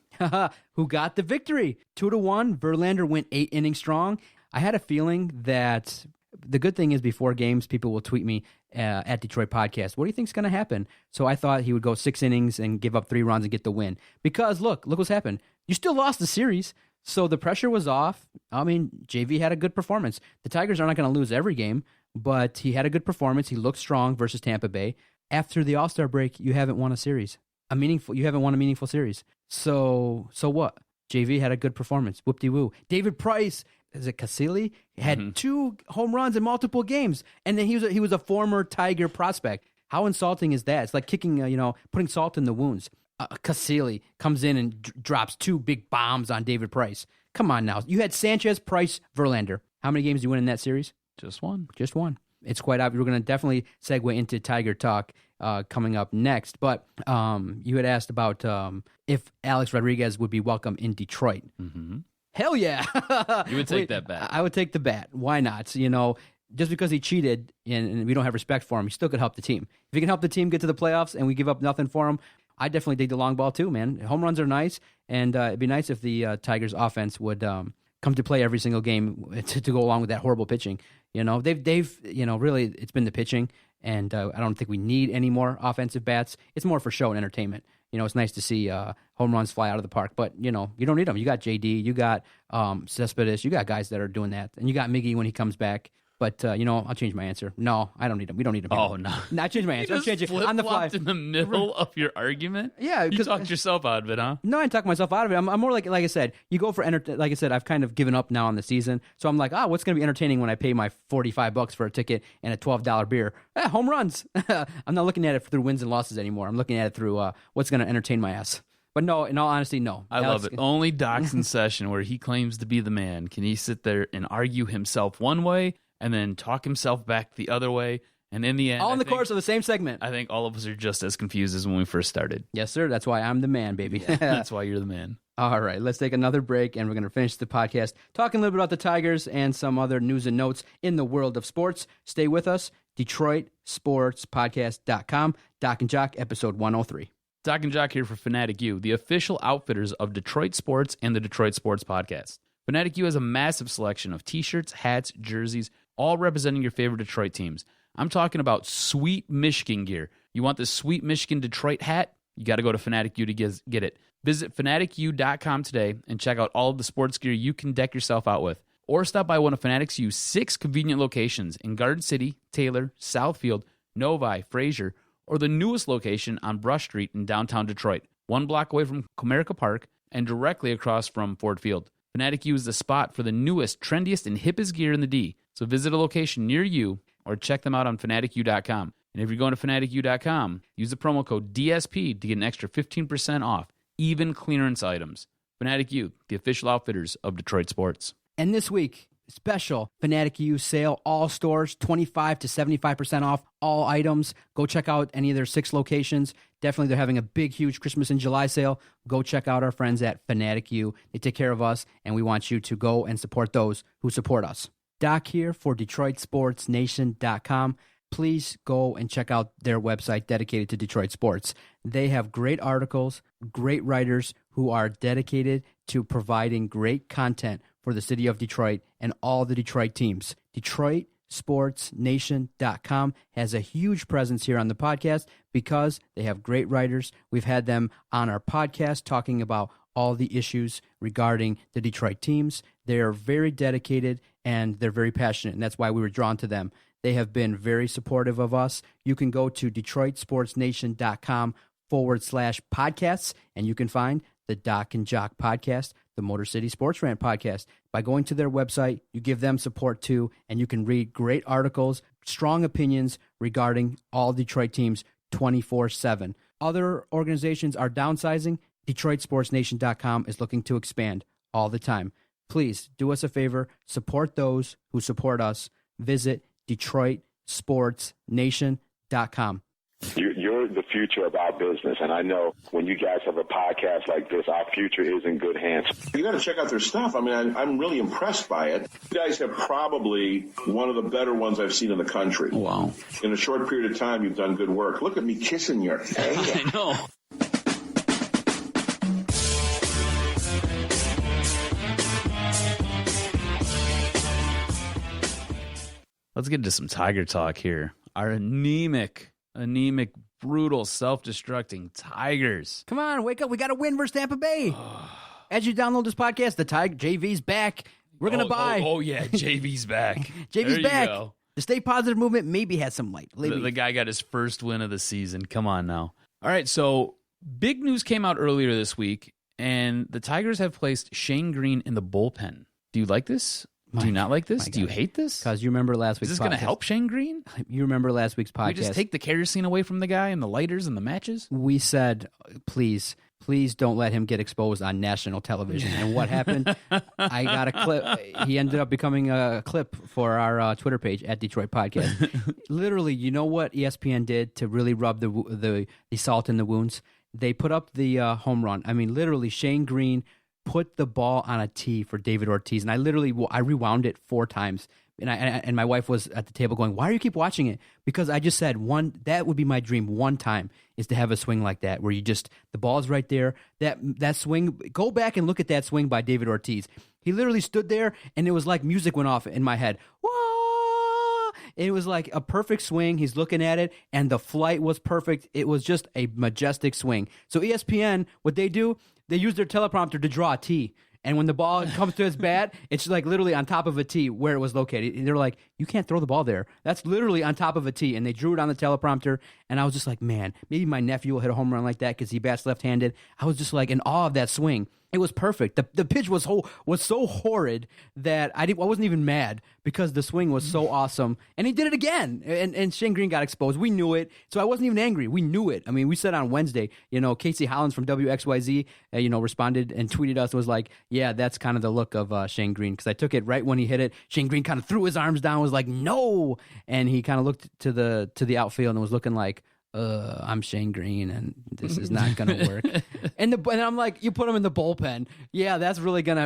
Who got the victory? 2-1. Verlander went 8 innings strong. I had a feeling that the good thing is before games, people will tweet me at Detroit Podcast, what do you think is going to happen? So I thought he would go 6 innings and give up 3 runs and get the win. Because look what's happened. You still lost the series, so the pressure was off. I mean, JV had a good performance. The Tigers are not going to lose every game, but he had a good performance. He looked strong versus Tampa Bay. After the All-Star break, you haven't won a series. You haven't won a meaningful series. So what? JV had a good performance. Whoop-de-woo. David Price, is it Casilli? Had 2 home runs in multiple games, and then he was a former Tiger prospect. How insulting is that? It's like kicking, putting salt in the wounds. Casilli comes in and drops 2 big bombs on David Price. Come on now. You had Sanchez, Price, Verlander. How many games did you win in that series? Just one. Just one. It's quite obvious. We're going to definitely segue into Tiger talk coming up next. But you had asked about if Alex Rodriguez would be welcome in Detroit. Mm-hmm. Hell yeah. You would take that bat. I would take the bat. Why not? Just because he cheated and we don't have respect for him, he still could help the team. If he can help the team get to the playoffs and we give up nothing for him, I definitely dig the long ball too, man. Home runs are nice, and it'd be nice if the Tigers offense would come to play every single game to go along with that horrible pitching. They've really, it's been the pitching, and I don't think we need any more offensive bats. It's more for show and entertainment. It's nice to see home runs fly out of the park, but you don't need them. You got JD, you got Cespedes, you got guys that are doing that, and you got Miggy when he comes back. But, I'll change my answer. No, I don't need him. We don't need him. Oh, no. I changed my answer. I'll change it on the fly. In the middle of your argument? Yeah. You talked yourself out of it, huh? No, I didn't talk myself out of it. I'm more like I said, you go for, like I said, I've kind of given up now on the season. So I'm like, what's going to be entertaining when I pay my $45 for a ticket and a $12 beer? Home runs. I'm not looking at it through wins and losses anymore. I'm looking at it through what's going to entertain my ass. But no, in all honesty, no. I love it. Only Doc's in session where he claims to be the man. Can he sit there and argue himself one way and then talk himself back the other way? And in the end, all in the course of the same segment. I think all of us are just as confused as when we first started. Yes, sir. That's why I'm the man, baby. Yeah, that's why you're the man. All right, let's take another break, and we're going to finish the podcast talking a little bit about the Tigers and some other news and notes in the world of sports. Stay with us. DetroitSportsPodcast.com. Doc and Jock, episode 103. Doc and Jock here for Fanatic U, the official outfitters of Detroit Sports and the Detroit Sports Podcast. Fanatic U has a massive selection of t-shirts, hats, jerseys, all representing your favorite Detroit teams. I'm talking about sweet Michigan gear. You want this sweet Michigan Detroit hat? You got to go to Fanatic U to get it. Visit fanaticu.com today and check out all of the sports gear you can deck yourself out with. Or stop by one of Fanatic's U's 6 convenient locations in Garden City, Taylor, Southfield, Novi, Fraser, or the newest location on Brush Street in downtown Detroit, 1 block away from Comerica Park and directly across from Ford Field. Fanatic U is the spot for the newest, trendiest, and hippest gear in the D. So visit a location near you or check them out on fanaticu.com. And if you're going to fanaticu.com, use the promo code DSP to get an extra 15% off, even clearance items. Fanatic U, the official outfitters of Detroit sports. And this week, special Fanatic U sale, all stores, 25 to 75% off all items. Go check out any of their 6 locations. Definitely, they're having a big, huge Christmas and July sale. Go check out our friends at Fanatic U. They take care of us, and we want you to go and support those who support us. Doc here for DetroitSportsNation.com. Please go and check out their website dedicated to Detroit sports. They have great articles, great writers who are dedicated to providing great content for the city of Detroit and all the Detroit teams. DetroitSportsNation.com has a huge presence here on the podcast because they have great writers. We've had them on our podcast talking about all the issues regarding the Detroit teams. They are very dedicated and they're very passionate, and that's why we were drawn to them. They have been very supportive of us. You can go to DetroitSportsNation.com/podcasts, and you can find the Doc and Jock podcast, the Motor City Sports Rant podcast. By going to their website, you give them support too, and you can read great articles, strong opinions regarding all Detroit teams 24/7. Other organizations are downsizing. DetroitSportsNation.com is looking to expand all the time. Please do us a favor, support those who support us. Visit DetroitSportsNation.com. You're the future of our business, and I know when you guys have a podcast like this, our future is in good hands. You got to check out their stuff. I mean, I'm really impressed by it. You guys have probably one of the better ones I've seen in the country. Wow. In a short period of time, you've done good work. Look at me kissing your face. I know. Let's get into some Tiger talk here. Our anemic, brutal, self-destructing Tigers. Come on, wake up. We got to win versus Tampa Bay. As you download this podcast, the Tiger JV's back. We're going to buy. Oh, yeah, JV's back. JV's there back. You go. The Stay Positive movement maybe had some light. The guy got his first win of the season. Come on now. All right, so big news came out earlier this week, and the Tigers have placed Shane Green in the bullpen. Do you like this? Do you not like this? Do you hate this? Because you remember last week's podcast. Is this going to help Shane Green? You remember last week's podcast. We just take the kerosene away from the guy and the lighters and the matches? We said, please don't let him get exposed on national television. And what happened? I got a clip. He ended up becoming a clip for our Twitter page at Detroit Podcast. Literally, you know what ESPN did to really rub the salt in the wounds? They put up the home run. I mean, literally, Shane Green put the ball on a tee for David Ortiz, and I rewound it 4 times, and my wife was at the table going, "Why do you keep watching it?" Because I just said that would be my dream one time is to have a swing like that where the ball is right there. That swing, go back and look at that swing by David Ortiz. He literally stood there, and it was like music went off in my head. Whoa! It was like a perfect swing. He's looking at it, and the flight was perfect. It was just a majestic swing. So ESPN, what they do, they use their teleprompter to draw a T. And when the ball comes to his bat, it's like literally on top of a tee where it was located. And they're like, you can't throw the ball there. That's literally on top of a tee. And they drew it on the teleprompter. And I was just like, man, maybe my nephew will hit a home run like that because he bats left-handed. I was just like in awe of that swing. It was perfect. The pitch was so horrid that I wasn't even mad because the swing was so awesome. And he did it again. And Shane Green got exposed. We knew it. So I wasn't even angry. We knew it. I mean, we said on Wednesday, Casey Hollins from WXYZ, responded and tweeted us and was like, yeah, that's kind of the look of Shane Green. Because I took it right when he hit it. Shane Green kind of threw his arms down, was like, no. And he kind of looked to the outfield and was looking like, I'm Shane Green, and this is not going to work. And I'm like, you put him in the bullpen. Yeah, that's really going to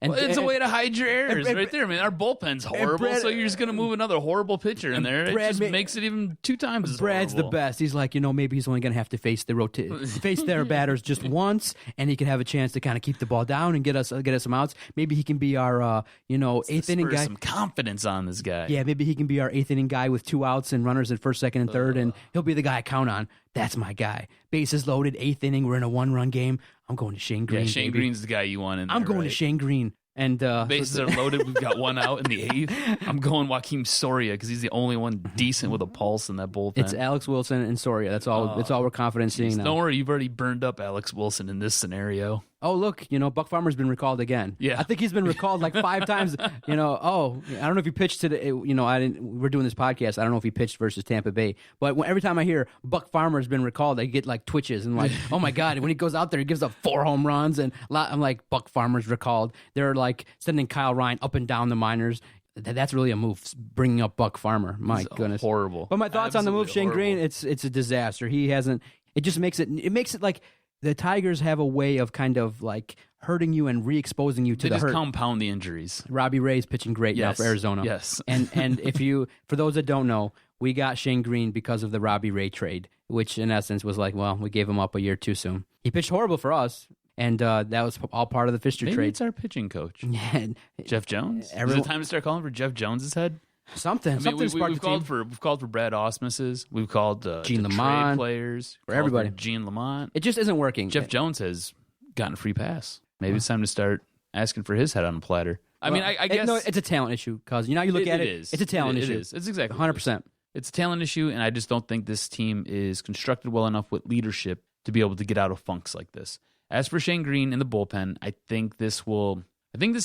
And it's a way to hide your errors right there. I mean, our bullpen's horrible, so you're just going to move another horrible pitcher in there. It just makes it even 2 times as Brad's horrible. The best. He's like, maybe he's only going to have to face their batters just once, and he can have a chance to kind of keep the ball down and get us some outs. Maybe he can be our, 8th inning guy. Some confidence on this guy. Yeah, maybe he can be our 8th inning guy with 2 outs and runners at first, second, and third, and he'll be the guy I count on. That's my guy. Bases loaded, 8th inning. We're in a 1-run game. I'm going to Shane Green. Yeah, Shane Green's the guy you want in there. I'm going to Shane Green. And bases are loaded. We've got 1 out in the 8th. I'm going Joaquin Soria because he's the only one decent with a pulse in that bullpen. It's Alex Wilson and Soria. That's all. That's all we're confident seeing now. Don't worry, you've already burned up Alex Wilson in this scenario. oh, look, Buck Farmer's been recalled again. Yeah. I think he's been recalled like 5 times. I don't know if he pitched today. We're doing this podcast. I don't know if he pitched versus Tampa Bay. But every time I hear Buck Farmer's been recalled, I get like twitches and like, oh my God. When he goes out there, he gives up 4 home runs. And I'm like, Buck Farmer's recalled. They're like sending Kyle Ryan up and down the minors. That's really a move, bringing up Buck Farmer. My goodness. Horrible. But my thoughts on the move, Absolutely Shane horrible. Green, it's a disaster. He hasn't, it just makes it like the Tigers have a way of kind of like hurting you and re-exposing you to They the just hurt. compound the injuries. Robbie Ray's pitching great now Yes. for Arizona. Yes. And for those that don't know, we got Shane Green because of the Robbie Ray trade, which in essence was like, well, we gave him up a year too soon. He pitched horrible for us, and that was all part of the Fisher Maybe trade. it's our pitching coach, And Jeff Jones. Is Everyone- it time to start calling for Jeff Jones's head? something. I mean, Something sparked we've the team. called for Brad Osmus's. We've called Gene the Lamont, trade players for called everybody. Gene Lamont. It just isn't working. Jeff Jones has gotten a free pass. Maybe it's time to start asking for his head on a platter. I mean, I guess no, it's a talent issue, cause you look at it. is. It's a talent It issue. is. It's exactly what it is. 100%. It's a talent issue, and I just don't think this team is constructed well enough with leadership to be able to get out of funks like this. As for Shane Green in the bullpen, I think this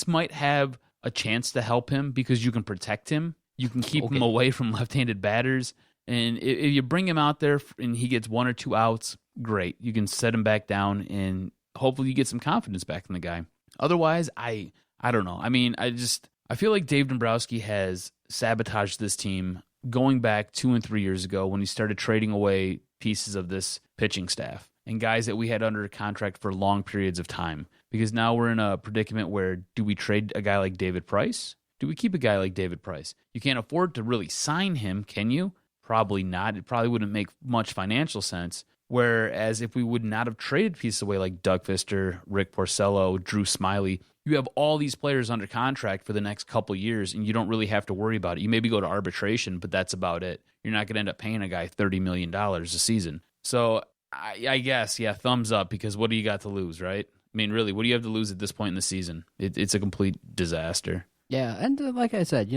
might have a chance to help him because you can protect him. You can keep him away from left-handed batters. And if you bring him out there and he gets 1 or 2 outs, great. You can set him back down, and hopefully you get some confidence back in the guy. Otherwise, I don't know. I mean, I feel like Dave Dombrowski has sabotaged this team going back 2 and 3 years ago when he started trading away pieces of this pitching staff and guys that we had under contract for long periods of time. Because now we're in a predicament where, do we trade a guy like David Price? Do we keep a guy like David Price? You can't afford to really sign him, can you? Probably not. It probably wouldn't make much financial sense. Whereas if we would not have traded pieces away like Doug Fister, Rick Porcello, Drew Smiley, you have all these players under contract for the next couple years, and you don't really have to worry about it. You maybe go to arbitration, but that's about it. You're not going to end up paying a guy $30 million a season. So I guess, yeah, thumbs up, because what do you got to lose, right? I mean, really, what do you have to lose at this point in the season? It's a complete disaster. Yeah, and like I said,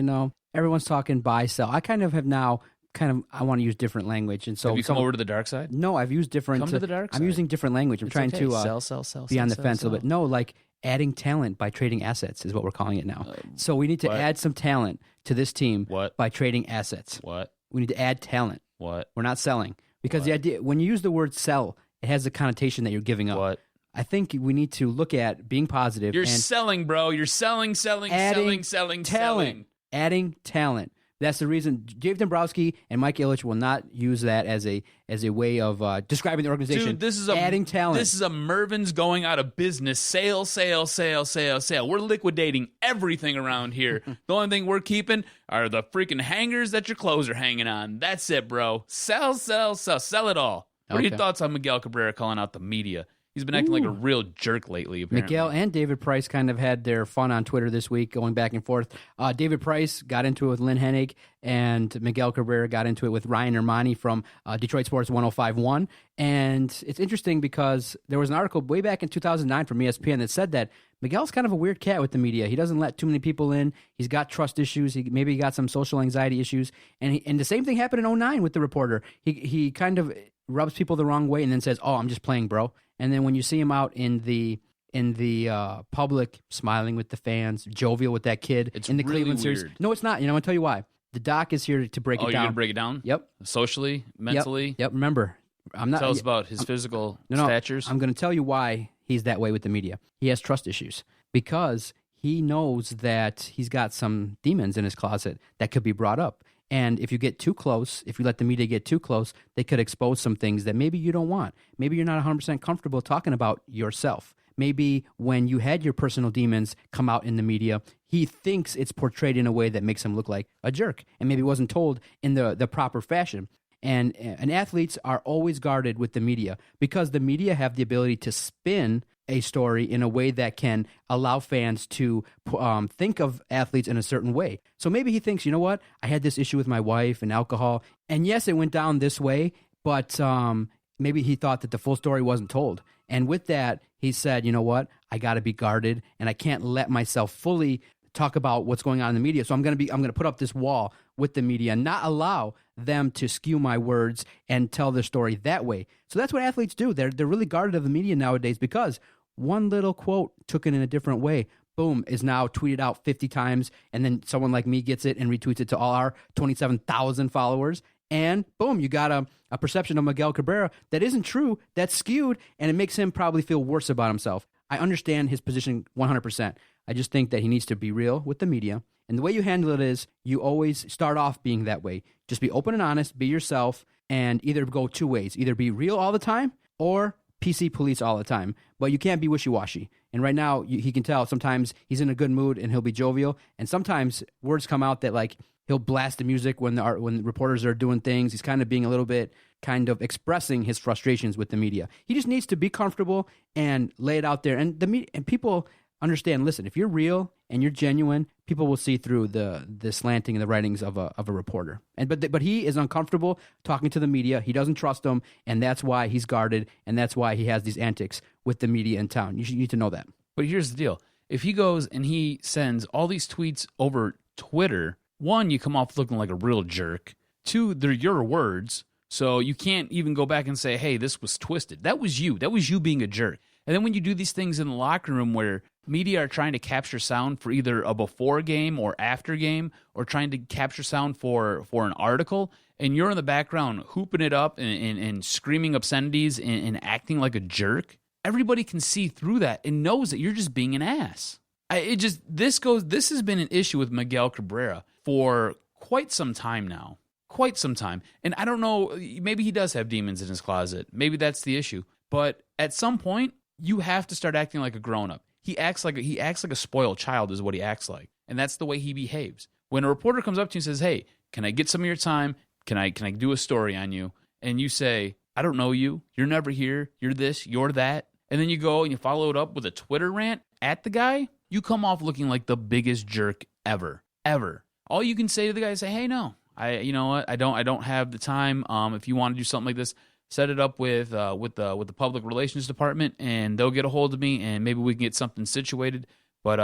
everyone's talking buy, sell. I kind of have now I want to use different language, and so Have you come over to the dark side? No, I've used different. Come to the dark side. I'm using different language. I'm It's trying okay. to Sell, be on the sell, fence a sell. little bit. No, like adding talent by trading assets is what we're calling it now. So we need to add some talent to this team by trading assets. What? We need to add talent. What? We're not selling, because the idea, when you use the word sell, it has a connotation that you're giving up. What? I think we need to look at being positive. You're and selling, bro. You're selling, adding selling. Adding talent. That's the reason Dave Dombrowski and Mike Ilitch will not use that as a way of describing the organization. Dude, this is adding talent. This is a Mervin's going out of business. Sale. We're liquidating everything around here. The only thing we're keeping are the freaking hangers that your clothes are hanging on. That's it, bro. Sell it all. What are your thoughts on Miguel Cabrera calling out the media? He's been acting like a real jerk lately, apparently. Miguel and David Price kind of had their fun on Twitter this week, going back and forth. David Price got into it with Lynn Hennig, and Miguel Cabrera got into it with Ryan Ermani from Detroit Sports 105.1. And it's interesting because there was an article way back in 2009 from ESPN that said that Miguel's kind of a weird cat with the media. He doesn't let too many people in. He's got trust issues. Maybe he got some social anxiety issues. And the same thing happened in 2009 with the reporter. He kind of rubs people the wrong way and then says, "Oh, I'm just playing, bro." And then when you see him out in the public, smiling with the fans, jovial with that kid It's in the really Cleveland series. weird. No, it's not. I'm going to tell you why. The doc is here to break it You're down. going to break it down? Yep. Socially, mentally? Yep. Remember, I'm not. Tell us about his physical No, statures. I'm going to tell you why he's that way with the media. He has trust issues because he knows that he's got some demons in his closet that could be brought up. And if you get too close, if you let the media get too close, they could expose some things that maybe you don't want. Maybe you're not 100% comfortable talking about yourself. Maybe when you had your personal demons come out in the media, he thinks it's portrayed in a way that makes him look like a jerk, and maybe wasn't told in the proper fashion. And athletes are always guarded with the media because the media have the ability to spin a story in a way that can allow fans to think of athletes in a certain way. So maybe he thinks, you know what? I had this issue with my wife and alcohol, and yes, it went down this way, but maybe he thought that the full story wasn't told. And with that, he said, you know what? I got to be guarded, and I can't let myself fully talk about what's going on in the media. So I'm going to put up this wall with the media and not allow them to skew my words and tell their story that way. So that's what athletes do. They're really guarded of the media nowadays because one little quote took it in a different way. Boom, is now tweeted out 50 times, and then someone like me gets it and retweets it to all our 27,000 followers. And boom, you got a perception of Miguel Cabrera that isn't true, that's skewed, and it makes him probably feel worse about himself. I understand his position 100%. I just think that he needs to be real with the media. And the way you handle it is you always start off being that way. Just be open and honest, be yourself, and either go two ways. Either be real all the time or PC police all the time. But you can't be wishy-washy. And right now, he can tell sometimes he's in a good mood and he'll be jovial. And sometimes words come out that like he'll blast the music when the reporters are doing things. He's kind of being a little bit expressing his frustrations with the media. He just needs to be comfortable and lay it out there. And the media, and people understand, listen, if you're real and you're genuine, people will see through the slanting and the writings of a reporter. But he is uncomfortable talking to the media. He doesn't trust them, and that's why he's guarded, and that's why he has these antics with the media in town. You need to know that. But here's the deal. If he goes and he sends all these tweets over Twitter, one, you come off looking like a real jerk. Two, they're your words, so you can't even go back and say, hey, this was twisted. That was you. That was you being a jerk. And then when you do these things in the locker room where media are trying to capture sound for either a before game or after game, or trying to capture sound for an article, and you're in the background hooping it up and screaming obscenities and acting like a jerk, everybody can see through that and knows that you're just being an ass. This has been an issue with Miguel Cabrera for quite some time now. Quite some time. And I don't know, maybe he does have demons in his closet. Maybe that's the issue. But at some point, you have to start acting like a grown-up. He acts like a spoiled child is what he acts like. And that's the way he behaves. When a reporter comes up to you and says, hey, can I get some of your time? Can I do a story on you? And you say, I don't know you. You're never here. You're this. You're that. And then you go and you follow it up with a Twitter rant at the guy. You come off looking like the biggest jerk ever. All you can say to the guy is say, hey, no, you know what? I don't have the time. If you want to do something like this, set it up with the public relations department, and they'll get a hold of me, and maybe we can get something situated. But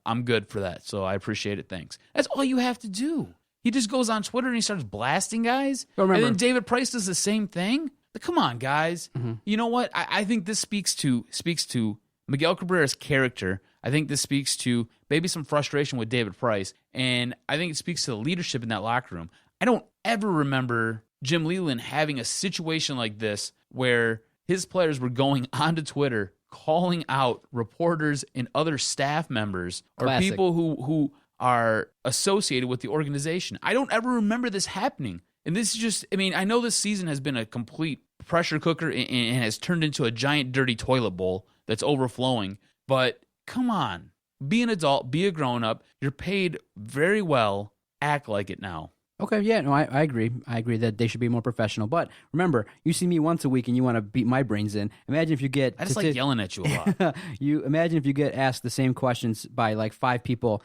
I'm good for that, so I appreciate it. Thanks. That's all you have to do. He just goes on Twitter and he starts blasting guys, and then David Price does the same thing. Come on, guys. Mm-hmm. You know what? I think this speaks to Miguel Cabrera's character. I think this speaks to maybe some frustration with David Price, and I think it speaks to the leadership in that locker room. I don't ever remember Jim Leyland having a situation like this where his players were going onto Twitter calling out reporters and other staff members or people who are associated with the organization. I don't ever remember this happening. And this is just, I know this season has been a complete pressure cooker and has turned into a giant dirty toilet bowl that's overflowing. But come on, be an adult, be a grown-up. You're paid very well. Act like it now. Okay, yeah, no, I agree. I agree that they should be more professional. But remember, you see me once a week and you want to beat my brains in. Imagine if you get... I just like yelling at you a lot. Imagine if you get asked the same questions by like 5 people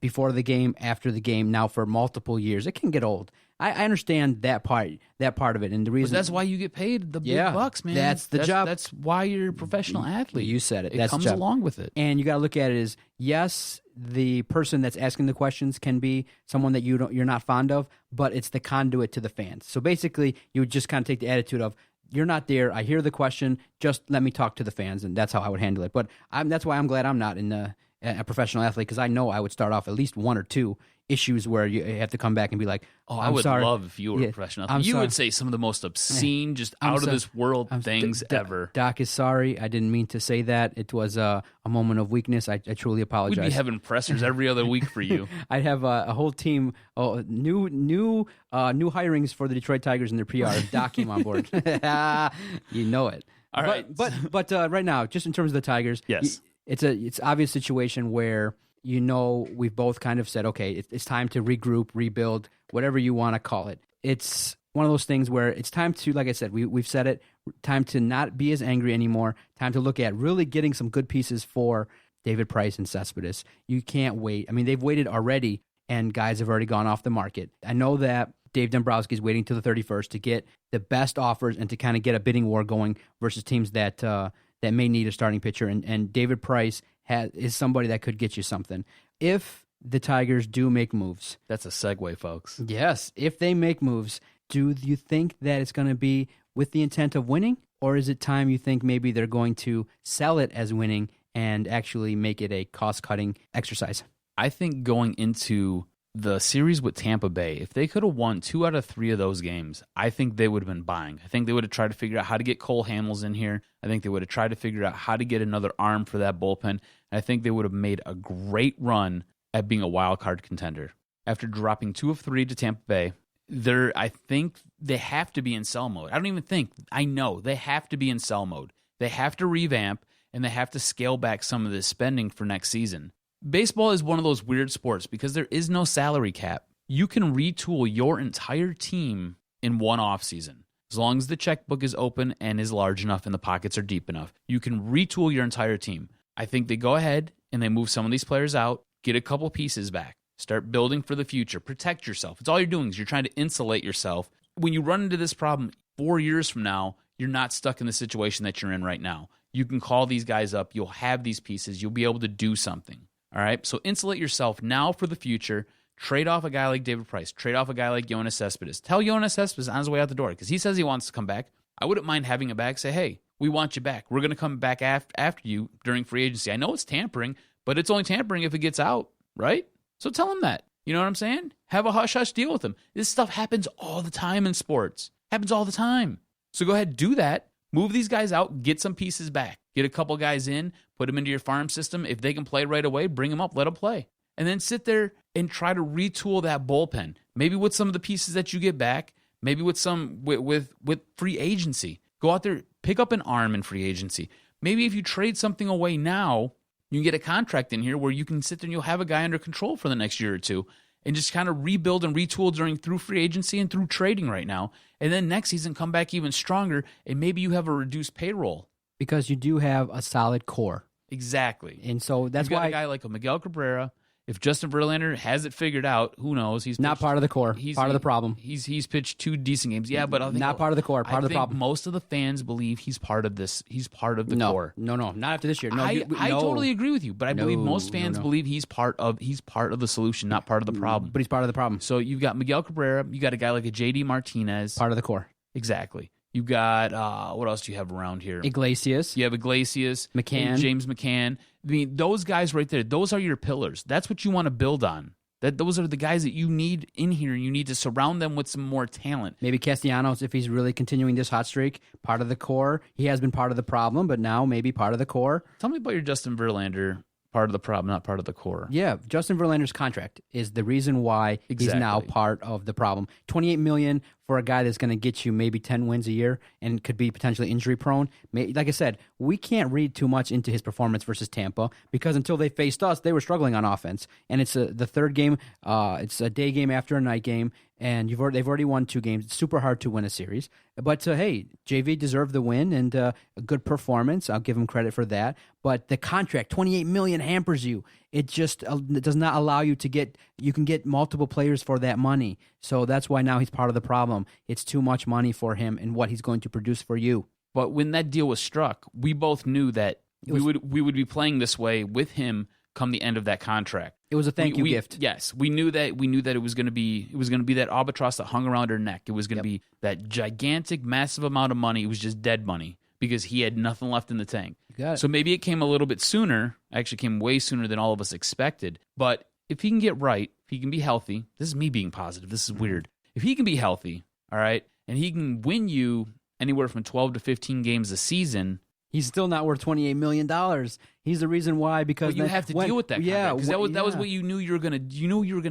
before the game, after the game, now for multiple years. It can get old. I understand that part of it, and the reason... But that's why you get paid the big bucks, man. That's the job. That's why you're a professional athlete. You said it. It comes along with it. And you got to look at it as, yes, the person that's asking the questions can be someone that you're not fond of, but it's the conduit to the fans. So basically, you would just kind of take the attitude of, you're not there, I hear the question, just let me talk to the fans, and that's how I would handle it. But that's why I'm glad I'm not a professional athlete, because I know I would start off at least 1 or 2 issues where you have to come back and be like, I would love if you were a professional athlete. You would say some of the most obscene, just out of this world things ever. Doc is sorry. I didn't mean to say that. It was a moment of weakness. I truly apologize. We'd be having pressers every other week for you. I'd have a whole team, new hirings for the Detroit Tigers and their PR. If Doc came on board. You know it. All right. But right now, just in terms of the Tigers, yes, it's obvious situation where, we've both kind of said, okay, it's time to regroup, rebuild, whatever you want to call it. It's one of those things where it's time to, like I said, we've said it, time to not be as angry anymore, time to look at really getting some good pieces for David Price and Cespedes. You can't wait. They've waited already, and guys have already gone off the market. I know that Dave Dombrowski's waiting till the 31st to get the best offers and to kind of get a bidding war going versus teams that may need a starting pitcher, and David Price is somebody that could get you something. If the Tigers do make moves. That's a segue, folks. Yes. If they make moves, do you think that it's going to be with the intent of winning, Or is it time you think maybe they're going to sell it as winning and actually make it a cost-cutting exercise? I think going into the series with Tampa Bay, if they could have won 2 out of 3 of those games, I think they would have been buying. I think they would have tried to figure out how to get Cole Hamels in here. I think they would have tried to figure out how to get another arm for that bullpen. And I think they would have made a great run at being a wild card contender. After dropping 2 of 3 to Tampa Bay, I think they have to be in sell mode. I know they have to be in sell mode. They have to revamp, and they have to scale back some of this spending for next season. Baseball is one of those weird sports because there is no salary cap. You can retool your entire team in one offseason. As long as the checkbook is open and is large enough and the pockets are deep enough, you can retool your entire team. I think they go ahead and they move some of these players out, get a couple pieces back, start building for the future, protect yourself. It's all you're doing is you're trying to insulate yourself. When you run into this problem 4 years from now, you're not stuck in the situation that you're in right now. You can call these guys up. You'll have these pieces. You'll be able to do something. All right, so insulate yourself now for the future. Trade off a guy like David Price. Trade off a guy like Yoenis Cespedes. Tell Yoenis Cespedes on his way out the door because he says he wants to come back. I wouldn't mind having him back. Say, hey, we want you back. We're going to come back after you during free agency. I know it's tampering, but it's only tampering if it gets out, right? So tell him that. You know what I'm saying? Have a hush-hush deal with him. This stuff happens all the time in sports. Happens all the time. So go ahead, do that. Move these guys out. Get some pieces back. Get a couple guys in. Put them into your farm system. If they can play right away, bring them up. Let them play. And then sit there and try to retool that bullpen. Maybe with some of the pieces that you get back. Maybe with some with free agency. Go out there, pick up an arm in free agency. Maybe if you trade something away now, you can get a contract in here where you can sit there and you'll have a guy under control for the next year or two and just kind of rebuild and retool through free agency and through trading right now. And then next season come back even stronger and maybe you have a reduced payroll. Because you do have a solid core. Exactly. And so that's You've got why a guy like a Miguel Cabrera. If Justin Verlander has it figured out, who knows? He's not part of the core. He's part of the problem. He's pitched 2 decent games. Yeah, but I think not part of the core. Part of the problem. Most of the fans believe he's part of this. He's part of the core. No, not after this year. No, I totally agree with you, but I believe most fans believe he's part of the solution, not part of the problem. But he's part of the problem. So you've got Miguel Cabrera. You got a guy like a JD Martinez. Part of the core. Exactly. You got, what else do you have around here? Iglesias. You have Iglesias. McCann. James McCann. I mean, those guys right there, those are your pillars. That's what you want to build on. Those are the guys that you need in here. You need to surround them with some more talent. Maybe Castellanos, if he's really continuing this hot streak, part of the core. He has been part of the problem, but now maybe part of the core. Tell me about your Justin Verlander. Part of the problem, not part of the core. Yeah, Justin Verlander's contract is the reason why he's now part of the problem. $28 million for a guy that's going to get you maybe 10 wins a year and could be potentially injury prone. Like I said, we can't read too much into his performance versus Tampa because until they faced us, they were struggling on offense. And it's the third game. It's a day game after a night game, and they've already won 2 games. It's super hard to win a series. But hey, JV deserved the win and a good performance. I'll give him credit for that. But the contract, $28 million, hampers you. It just does not allow you to get. You can get multiple players for that money. So that's why now he's part of the problem. It's too much money for him and what he's going to produce for you. But when that deal was struck, we both knew that we would be playing this way with him come the end of that contract. It was a thank you gift. Yes, we knew that it was going to be that albatross that hung around her neck. It was going to be that gigantic, massive amount of money. It was just dead money because he had nothing left in the tank. So maybe it came a little bit sooner. Actually, came way sooner than all of us expected. But if he can get right, if he can be healthy, this is me being positive. This is weird. If he can be healthy, all right, and he can win you anywhere from 12 to 15 games a season. He's still not worth $28 million. He's the reason why, because you have to deal with that contract. Because that was what you knew you were gonna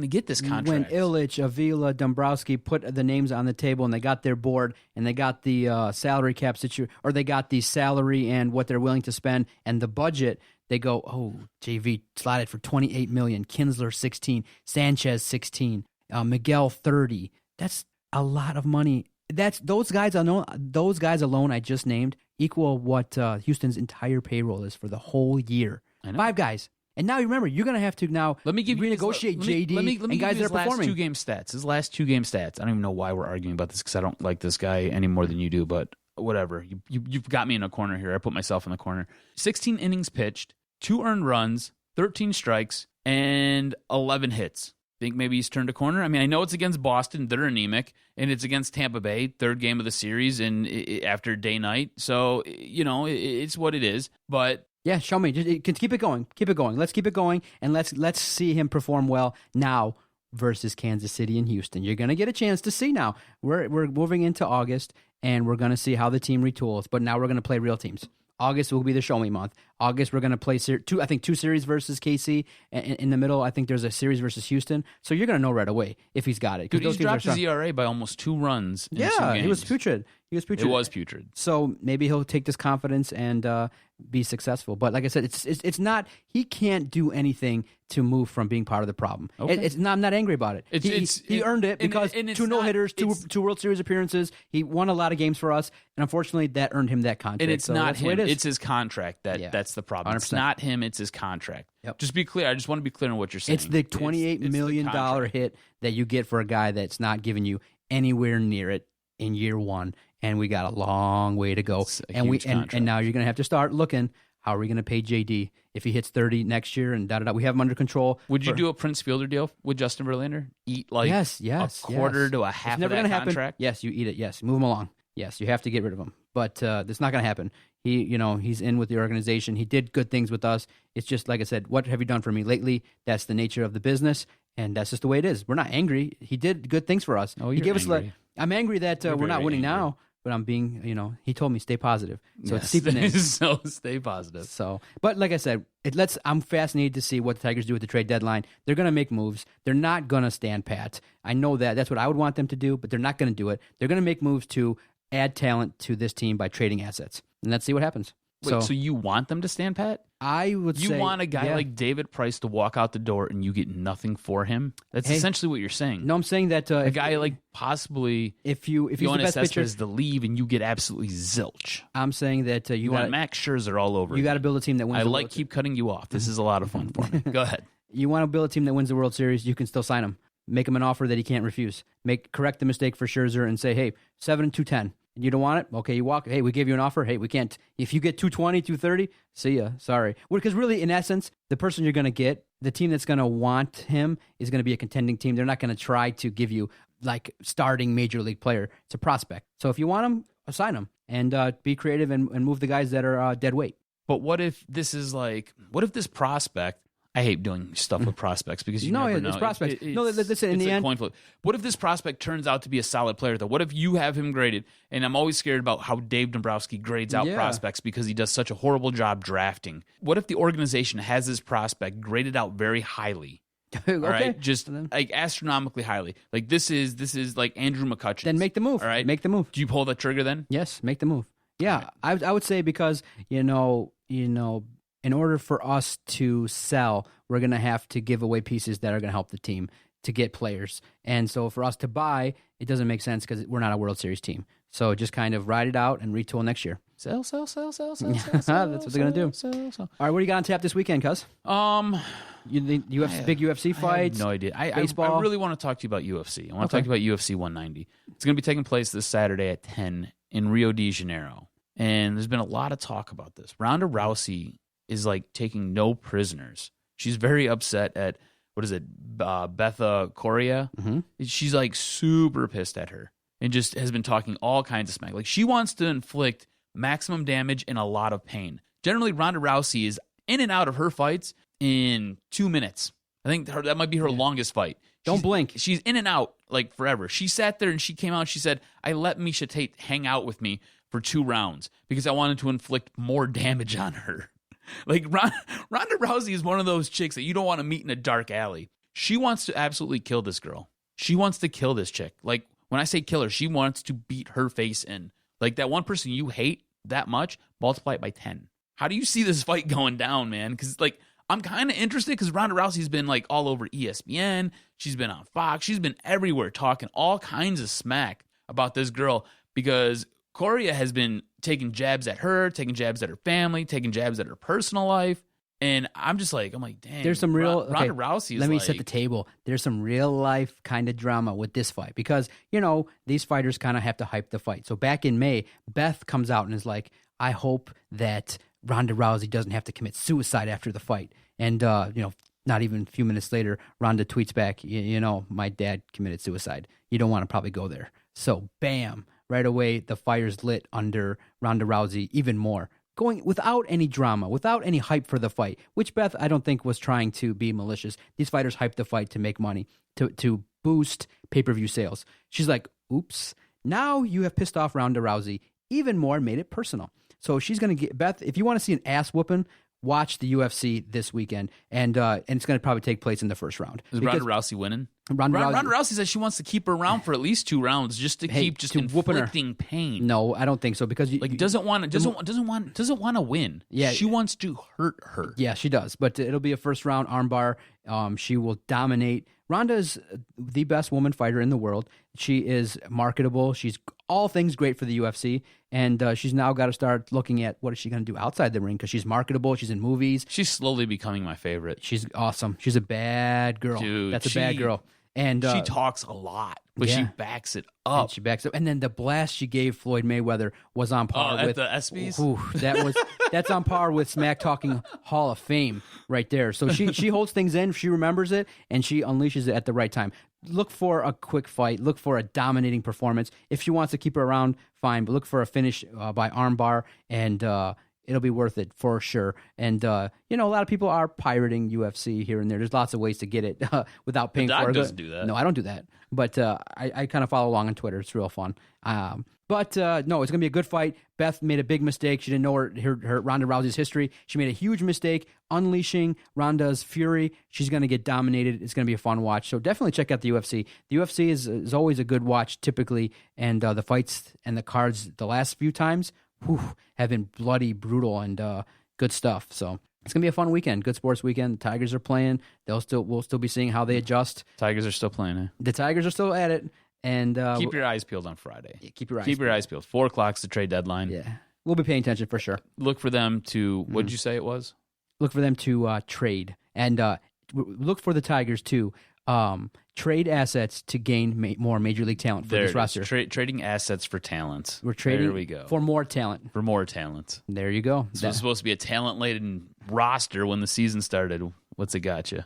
get this contract. When Illich, Avila, Dombrowski put the names on the table and they got their board and they got the salary cap situation, or they got the salary and what they're willing to spend and the budget, they go, oh, JV slotted for $28 million, Kinsler 16, Sanchez 16, Miguel 30. That's a lot of money. Those guys alone I just named equal what Houston's entire payroll is for the whole year. 5 guys. And now remember, you're going to have to now renegotiate JD and guys that are performing. His last 2 game stats. I don't even know why we're arguing about this because I don't like this guy any more than you do, but whatever. You've got me in a corner here. I put myself in the corner. 16 innings pitched, 2 earned runs, 13 strikes, and 11 hits. think maybe he's turned a corner. I mean, I know it's against Boston. They're anemic. And it's against Tampa Bay, third game of the series and after day night. So, it's what it is. But yeah, show me. Just keep it going. Keep it going. Let's keep it going, and let's see him perform well now versus Kansas City and Houston. You're going to get a chance to see now. We're moving into August, and we're going to see how the team retools. But now we're going to play real teams. August will be the show me month. August, we're going to play two series versus KC. In the middle, I think there's a series versus Houston. So you're going to know right away if he's got it. Dude, he's dropped his ERA by almost 2 runs in 2 games. He was putrid. It was putrid. So maybe he'll take this confidence and be successful. But like I said, it's not. He can't do anything to move from being part of the problem. Okay. I'm not angry about it. He earned it because 2 no-hitters, 2 World Series appearances. He won a lot of games for us, and unfortunately, that earned him that contract. And it's not him. It's his contract that's the problem. 100%. It's not him. It's his contract. Yep. Just be clear. I just want to be clear on what you're saying. It's the $28 million hit that you get for a guy that's not giving you anywhere near it in year 1, and we got a long way to go. And now you're going to have to start looking. How are we going to pay JD if he hits 30 next year and da-da-da? We have him under control. Would you do a Prince Fielder deal with Justin Verlander? Eat like a quarter to a half of that contract? Happen. Yes, you eat it. Yes, move him along. Yes, you have to get rid of him. But that's not going to happen. He's in with the organization. He did good things with us. It's just, like I said, what have you done for me lately? That's the nature of the business, and that's just the way it is. We're not angry. He did good things for us. Oh, he gave us. I'm angry that we're not winning now. But I'm being, he told me stay positive. So it's seeping in. So stay positive. So, but like I said, I'm fascinated to see what the Tigers do with the trade deadline. They're going to make moves. They're not going to stand pat. I know that. That's what I would want them to do, but they're not going to do it. They're going to make moves to add talent to this team by trading assets. And let's see what happens. Wait, so you want them to stand pat? I would say... You want a guy like David Price to walk out the door and you get nothing for him? That's essentially what you're saying. No, I'm saying that... a guy like possibly... If he's the best pitcher... to leave and you get absolutely zilch. I'm saying that you want Max Scherzer all over. You got to build a team that wins the World Series. Keep cutting you off. This is a lot of fun for me. Go ahead. You want to build a team that wins the World Series, you can still sign him. Make him an offer that he can't refuse. Correct the mistake for Scherzer and say, hey, 7-2-10. You don't want it? Okay, you walk. Hey, we gave you an offer. Hey, we can't. If you get 220, 230, see ya. Sorry. Because really, in essence, the person you're going to get, the team that's going to want him is going to be a contending team. They're not going to try to give you like starting major league player. It's a prospect. So if you want him, sign him and be creative and move the guys that are dead weight. But what if this prospect... I hate doing stuff with prospects because you never know. It's prospects. Listen, in the end, coin flip. What if this prospect turns out to be a solid player, though? What if you have him graded? And I'm always scared about how Dave Dombrowski grades out prospects because he does such a horrible job drafting. What if the organization has this prospect graded out very highly? Okay. All right, just like astronomically highly. Like this is like Andrew McCutcheon. Then make the move. All right, make the move. Do you pull that trigger then? Yes, make the move. Yeah, right. I would say because in order for us to sell, we're going to have to give away pieces that are going to help the team to get players. And so for us to buy, it doesn't make sense because we're not a World Series team. So just kind of ride it out and retool next year. Sell. That's what they're going to do. All right, what do you got on tap this weekend, cuz? You have big UFC fights? I have no idea. Baseball? I really want to talk to you about UFC. I want to talk to you about UFC 190. It's going to be taking place this Saturday at 10 in Rio de Janeiro. And there's been a lot of talk about this. Ronda Rousey is like taking no prisoners. She's very upset at, Betha Correa. Mm-hmm. She's like super pissed at her and just has been talking all kinds of smack. Like she wants to inflict maximum damage and a lot of pain. Generally, Ronda Rousey is in and out of her fights in 2 minutes. I think that might be her longest fight. Don't blink. She's in and out like forever. She sat there and she came out and she said, I let Miesha Tate hang out with me for 2 rounds because I wanted to inflict more damage on her. Like Ronda Rousey is one of those chicks that you don't want to meet in a dark alley. She wants to absolutely kill this girl. She wants to kill this chick. Like when I say kill her, she wants to beat her face in. Like that one person you hate that much, multiply it by 10. How do you see this fight going down, man? Because like I'm kind of interested because Ronda Rousey's been like all over ESPN. She's been on Fox. She's been everywhere talking all kinds of smack about this girl because Correa has been taking jabs at her, taking jabs at her family, taking jabs at her personal life. And I'm like, dang. There's some real Ronda Rousey is let me set the table. There's some real life kind of drama with this fight because, these fighters kind of have to hype the fight. So back in May, Beth comes out and is like, I hope that Ronda Rousey doesn't have to commit suicide after the fight. And, Not even a few minutes later, Ronda tweets back, you know, my dad committed suicide. You don't want to probably go there. So, bam, right away, the fire's lit under Ronda Rousey even more. Going without any drama, without any hype for the fight, which Beth, I don't think was trying to be malicious. These fighters hyped the fight to make money, to boost pay-per-view sales. She's like, oops, now you have pissed off Ronda Rousey even more and made it personal. So she's going to get, Beth, if you want to see an ass whooping, watch the UFC this weekend, and it's going to probably take place in the first round. Is Ronda Rousey winning? Ronda Rousey says she wants to keep her around for at least 2 rounds just to keep just inflicting pain. No, I don't think so, because doesn't want to win. Yeah, she wants to hurt her. Yeah, she does. But it'll be a first round armbar. She will dominate. Ronda is the best woman fighter in the world. She is marketable. She's all things great for the UFC, and she's now got to start looking at what is she going to do outside the ring, because she's marketable. She's in movies. She's slowly becoming my favorite. She's awesome. She's a bad girl. Dude, that's a bad girl. And she talks a lot, but she backs it up. And she backs up. And then the blast she gave Floyd Mayweather was on par with the ESPYs. That's on par with smack talking Hall of Fame right there. So she holds things in, she remembers it, and she unleashes it at the right time. Look for a quick fight. Look for a dominating performance. If she wants to keep her around, fine. But look for a finish by armbar, and it'll be worth it for sure. And, a lot of people are pirating UFC here and there. There's lots of ways to get it without paying for it. Doesn't do that. No, I don't do that. But I kind of follow along on Twitter. It's real fun. But it's going to be a good fight. Beth made a big mistake. She didn't know her Ronda Rousey's history. She made a huge mistake unleashing Ronda's fury. She's going to get dominated. It's going to be a fun watch. So definitely check out the UFC. The UFC is always a good watch typically. And the fights and the cards the last few times have been bloody, brutal, and good stuff. So it's gonna be a fun weekend, good sports weekend. The Tigers are playing. We'll still be seeing how they adjust. Tigers are still playing. The Tigers are still at it, and keep your eyes peeled on Friday. Yeah, keep your eyes peeled. 4 o'clock's the trade deadline. Yeah, we'll be paying attention for sure. Look for them to. What did you say it was? Look for them to trade, and look for the Tigers to trade assets to gain more major league talent for this roster. Trading assets for talent. We're trading. There we go. For more talent. For more talent. There you go. This was supposed to be a talent-laden roster when the season started. What's it got you?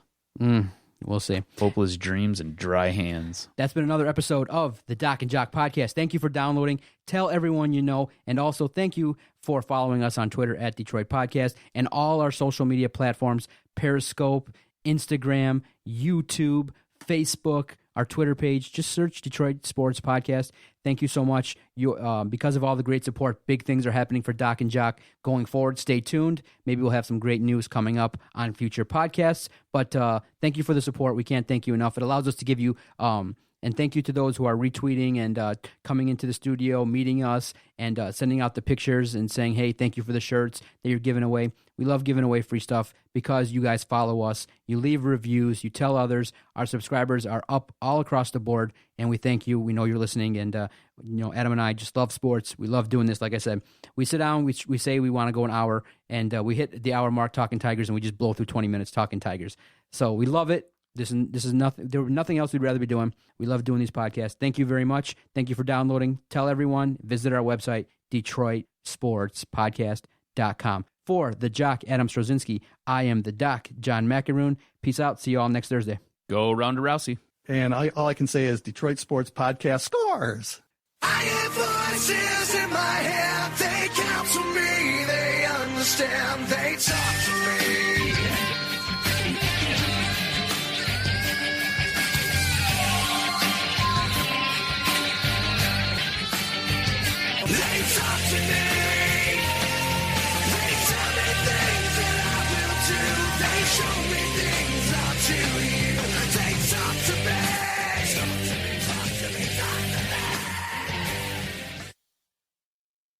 We'll see. Hopeless dreams and dry hands. That's been another episode of the Doc and Jock podcast. Thank you for downloading. Tell everyone you know. And also thank you for following us on Twitter at Detroit Podcast and all our social media platforms, Periscope, Instagram, YouTube, Facebook, our Twitter page. Just search Detroit Sports Podcast. Thank you so much. Because of all the great support, big things are happening for Doc and Jock going forward. Stay tuned. Maybe we'll have some great news coming up on future podcasts. But thank you for the support. We can't thank you enough. It allows us to give you and thank you to those who are retweeting and coming into the studio, meeting us, and sending out the pictures and saying, hey, thank you for the shirts that you're giving away. We love giving away free stuff because you guys follow us. You leave reviews. You tell others. Our subscribers are up all across the board, and we thank you. We know you're listening, and Adam and I just love sports. We love doing this. Like I said, we sit down, we say we want to go an hour, and we hit the hour mark talking Tigers, and we just blow through 20 minutes talking Tigers. So we love it. This is nothing. There was nothing else we'd rather be doing. We love doing these podcasts. Thank you very much. Thank you for downloading. Tell everyone. Visit our website, DetroitSportsPodcast.com. For the Jock, Adam Strozinski, I am the Doc, John McAroon. Peace out. See you all next Thursday. Go Ronda Rousey. And all I can say is Detroit Sports Podcast scores. I have voices in my head. They counsel me. They understand. They talk to me. They talk to me. They tell me things that I will do. They show me things I'll do.